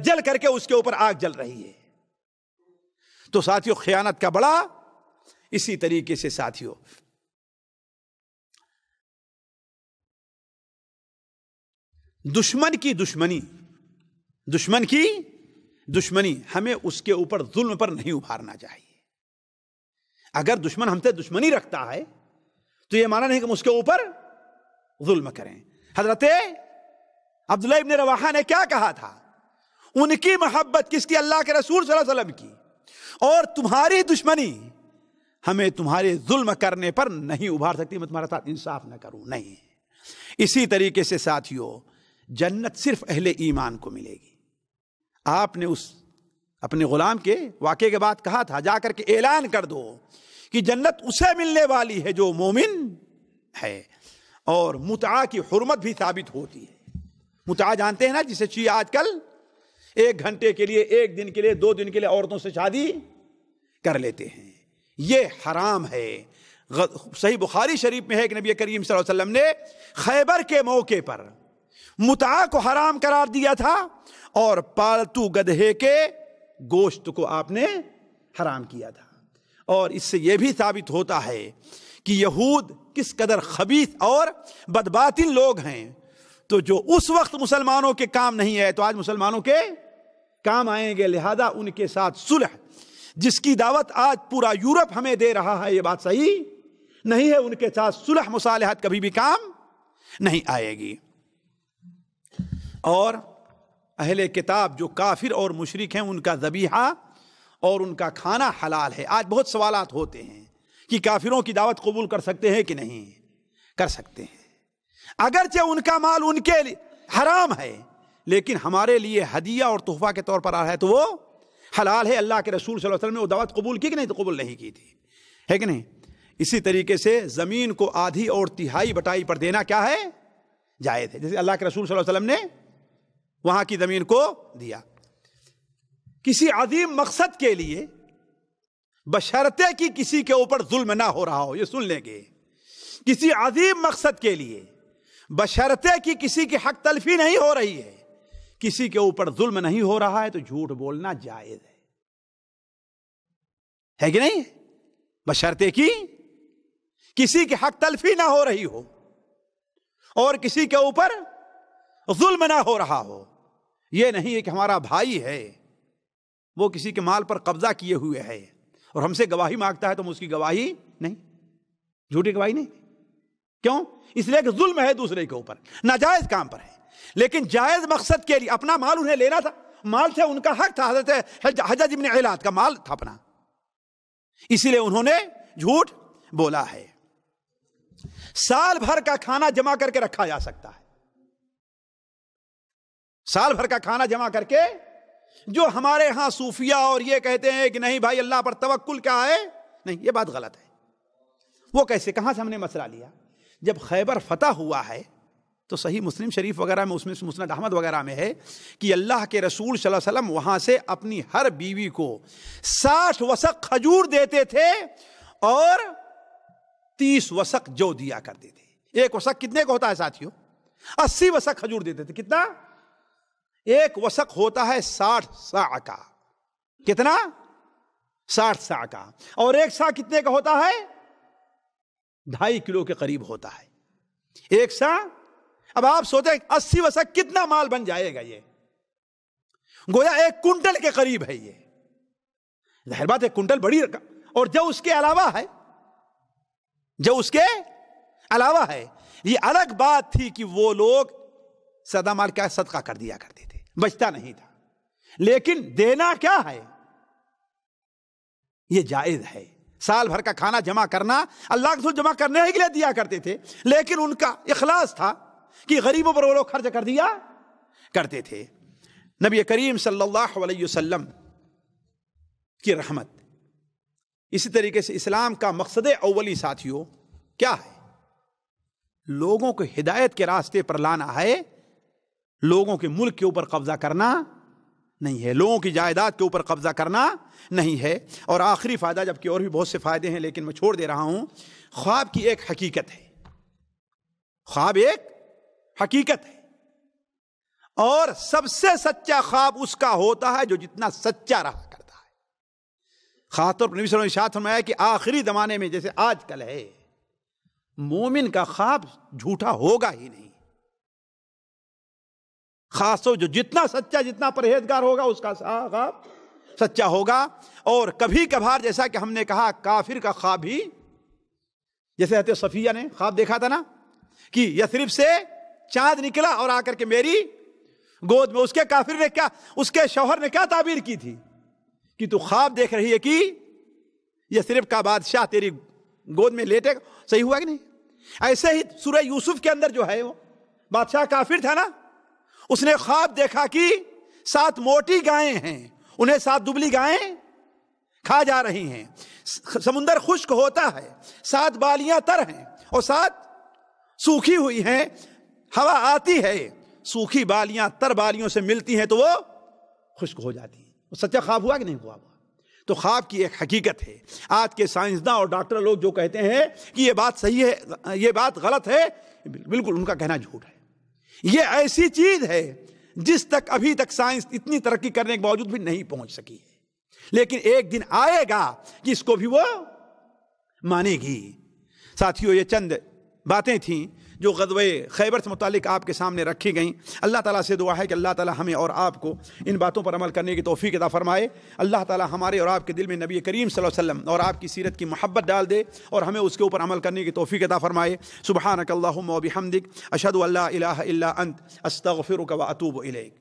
جل کر کے اس کے اوپر آگ جل رہی ہے۔ تو ساتھیو، خیانت کا بڑا اسی طریقے سے ساتھیو دشمن کی دشمنی ہمیں اس کے اوپر ظلم پر نہیں ابھارنا چاہیے۔ اگر دشمن ہم سے دشمنی رکھتا ہے تو یہ معنی نہیں کہ ہم اس کے اوپر ظلم کریں۔ حضرت عبداللہ ابن رواحہ نے کیا کہا تھا؟ ان کی محبت کس کی؟ اللہ کے رسول صلی اللہ علیہ وسلم کی۔ اور تمہاری دشمنی ہمیں تمہارے ظلم کرنے پر نہیں ابھار سکتی، میں تمہارے ساتھ انصاف نہ کروں، نہیں۔ اسی طریقے سے ساتھیو، جنت صرف اہل ایمان کو ملے گی۔ آپ نے اس اپنے غلام کے واقعے کے بعد کہا تھا، جا کر کے اعلان کر دو کہ جنت اسے ملنے والی ہے جو مومن ہے۔ اور متعہ کی حرمت بھی ثابت ہوتی ہے۔ متعہ جانتے ہیں نا، جسے چاہیے آج کل 1 گھنٹے کے لیے، 1 دن کے لیے، 2 دن کے لیے عورتوں سے شادی کر لیتے ہیں، یہ حرام ہے۔ صحیح بخاری شریف میں ہے کہ نبی کریم صلی اللہ علیہ وسلم نے خیبر کے موقع پر متعہ کو حرام قرار دیا تھا اور پالتو گدھے کے گوشت کو آپ نے حرام کیا تھا۔ اور اس سے یہ بھی ثابت ہوتا ہے کہ یہود کس قدر خبیث اور بدباطن لوگ ہیں، تو جو اس وقت مسلمانوں کے کام نہیں ہے تو آج مسلمانوں کے کام آئیں گے۔ لہذا ان کے ساتھ صلح، جس کی دعوت آج پورا یورپ ہمیں دے رہا ہے، یہ بات صحیح نہیں ہے۔ ان کے ساتھ صلح مصالحت کبھی بھی کام نہیں آئے گی۔ اور اہل کتاب جو کافر اور مشرک ہیں، ان کا ذبیحہ اور ان کا کھانا حلال ہے۔ آج بہت سوالات ہوتے ہیں کہ کافروں کی دعوت قبول کر سکتے ہیں کہ نہیں؟ کر سکتے ہیں، اگرچہ ان کا مال ان کے لیے حرام ہے، لیکن ہمارے لیے ہدیہ اور تحفہ کے طور پر آ رہا ہے تو وہ حلال ہے۔ اللہ کے رسول صلی اللہ علیہ وسلم نے وہ دعوت قبول کی کہ نہیں؟ تو قبول نہیں کی تھی، ہے کہ نہیں؟ اسی طریقے سے زمین کو آدھی اور تہائی بٹائی پر دینا کیا ہے؟ جائز ہے، جیسے اللہ کے رسول صلی اللہ علیہ وسلم نے وہاں کی زمین کو دیا۔ کسی عظیم مقصد کے لیے بشرطے کہ کسی کے اوپر ظلم نہ ہو رہا ہو، یہ سن لیں گے، کسی عظیم مقصد کے لیے بشرطے کہ کسی کی حق تلفی نہیں ہو رہی ہے، کسی کے اوپر ظلم نہیں ہو رہا ہے، تو جھوٹ بولنا جائز ہے کہ نہیں؟ بشرطے کہ کسی کی حق تلفی نہ ہو رہی ہو اور کسی کے اوپر ظلم نہ ہو رہا ہو۔ یہ نہیں ہے کہ ہمارا بھائی ہے، وہ کسی کے مال پر قبضہ کیے ہوئے ہے اور ہم سے گواہی مانگتا ہے تو ہم اس کی گواہی نہیں، جھوٹی گواہی نہیں۔ کیوں؟ اس لیے کہ ظلم ہے دوسرے کے اوپر، ناجائز کام پر ہے۔ لیکن جائز مقصد کے لیے اپنا مال انہیں لینا تھا، مال سے ان کا حق تھا، حضرت حجاج بن علاۃ کا مال تھا اپنا، اسی لیے انہوں نے جھوٹ بولا ہے۔ سال بھر کا کھانا جمع کر کے رکھا جا سکتا ہے، سال بھر کا کھانا جمع کر کے۔ جو ہمارے ہاں صوفیہ اور یہ کہتے ہیں کہ نہیں بھائی اللہ پر توکل کیا ہے، نہیں، یہ بات غلط ہے۔ وہ کیسے، کہاں سے ہم نے مسئلہ لیا؟ جب خیبر فتح ہوا ہے تو صحیح مسلم شریف وغیرہ میں، اس میں مسند احمد وغیرہ میں ہے کہ اللہ کے رسول صلی اللہ علیہ وسلم وہاں سے اپنی ہر بیوی کو 60 وسق کھجور دیتے تھے اور 30 وسق جو دیا کرتے تھے۔ 1 وسق کتنے کا ہوتا ہے ساتھیوں؟ 80 وسق کھجور دیتے تھے۔ کتنا؟ 1 وسق ہوتا ہے 60 صاع کا۔ کتنا؟ 60 صاع کا۔ اور 1 صاع کتنے کا ہوتا ہے؟ 2.5 کلو کے قریب ہوتا ہے 1 صاع۔ اب آپ سوچیں 80 وسق کتنا مال بن جائے گا؟ یہ گویا 1 کنٹل کے قریب ہے۔ یہ ظاہر بات ہے کنٹل بڑی رقم، اور جو اس کے علاوہ ہے، جو اس کے علاوہ ہے، یہ الگ بات تھی کہ وہ لوگ سدا مال کیا صدقہ کر دیا کرتے تھے، بچتا نہیں تھا، لیکن دینا کیا ہے؟ یہ جائز ہے۔ سال بھر کا کھانا جمع کرنا، اللہ کے رسول جمع کرنے کے لیے دیا کرتے تھے، لیکن ان کا اخلاص تھا کہ غریبوں پر وہ لوگ خرچ کر دیا کرتے تھے۔ نبی کریم صلی اللہ علیہ وسلم کی رحمت اسی طریقے سے اسلام کا مقصد اولی ساتھیوں کیا ہے؟ لوگوں کو ہدایت کے راستے پر لانا ہے، لوگوں کے ملک کے اوپر قبضہ کرنا نہیں ہے، لوگوں کی جائیداد کے اوپر قبضہ کرنا نہیں ہے۔ اور آخری فائدہ، جبکہ اور بھی بہت سے فائدے ہیں لیکن میں چھوڑ دے رہا ہوں، خواب کی ایک حقیقت ہے، خواب ایک حقیقت ہے، اور سب سے سچا خواب اس کا ہوتا ہے جو جتنا سچا رہا کرتا ہے۔ خاص طور پر نبی صلی اللہ علیہ وسلم نے ارشاد فرمایا کہ آخری زمانے میں جیسے آج کل ہے، مومن کا خواب جھوٹا ہوگا ہی نہیں، خاص طور جو جتنا سچا، جتنا پرہیزگار ہوگا اس کا خواب سچا ہوگا۔ اور کبھی کبھار جیسا کہ ہم نے کہا کافر کا خواب بھی، جیسے حضرت صفیہ نے خواب دیکھا تھا نا کہ یثرب سے چاند نکلا اور آ کر کے میری گود میں، اس کے کافر نے کیا، اس کے شوہر نے کیا تعبیر کی تھی کہ تو خواب دیکھ رہی ہے کہ یثرب کا بادشاہ تیری گود میں لیٹے گا، صحیح ہوا کہ نہیں؟ ایسے ہی سورہ یوسف کے اندر جو ہے وہ بادشاہ کافر تھا نا، اس نے خواب دیکھا کہ 7 موٹی گائیں ہیں، انہیں 7 دبلی گائیں کھا جا رہی ہیں، سمندر خشک ہوتا ہے، 7 بالیاں تر ہیں اور 7 سوکھی ہوئی ہیں، ہوا آتی ہے، سوکھی بالیاں تر بالیوں سے ملتی ہیں تو وہ خشک ہو جاتی ہیں۔ وہ سچا خواب ہوا کہ نہیں ہوا؟ تو خواب کی ایک حقیقت ہے۔ آج کے سائنسداں اور ڈاکٹر لوگ جو کہتے ہیں کہ یہ بات صحیح ہے، یہ بات غلط ہے، بالکل ان کا کہنا جھوٹ ہے۔ یہ ایسی چیز ہے جس تک ابھی تک سائنس اتنی ترقی کرنے کے باوجود بھی نہیں پہنچ سکی ہے، لیکن ایک دن آئے گا کہ اس کو بھی وہ مانے گی۔ ساتھیوں، یہ چند باتیں تھیں جو غزوہ خیبر سے متعلق آپ کے سامنے رکھی گئیں۔ اللہ تعالیٰ سے دعا ہے کہ اللہ تعالیٰ ہمیں اور آپ کو ان باتوں پر عمل کرنے کی توفیق عطا فرمائے۔ اللہ تعالیٰ ہمارے اور آپ کے دل میں نبی کریم صلی اللہ علیہ وسلم اور آپ کی سیرت کی محبت ڈال دے اور ہمیں اس کے اوپر عمل کرنے کی توفیق عطا فرمائے۔ سبحانک اللہم و بحمدک، اشہد ان لا الہ الا انت، استغفرک و اتوب الیک۔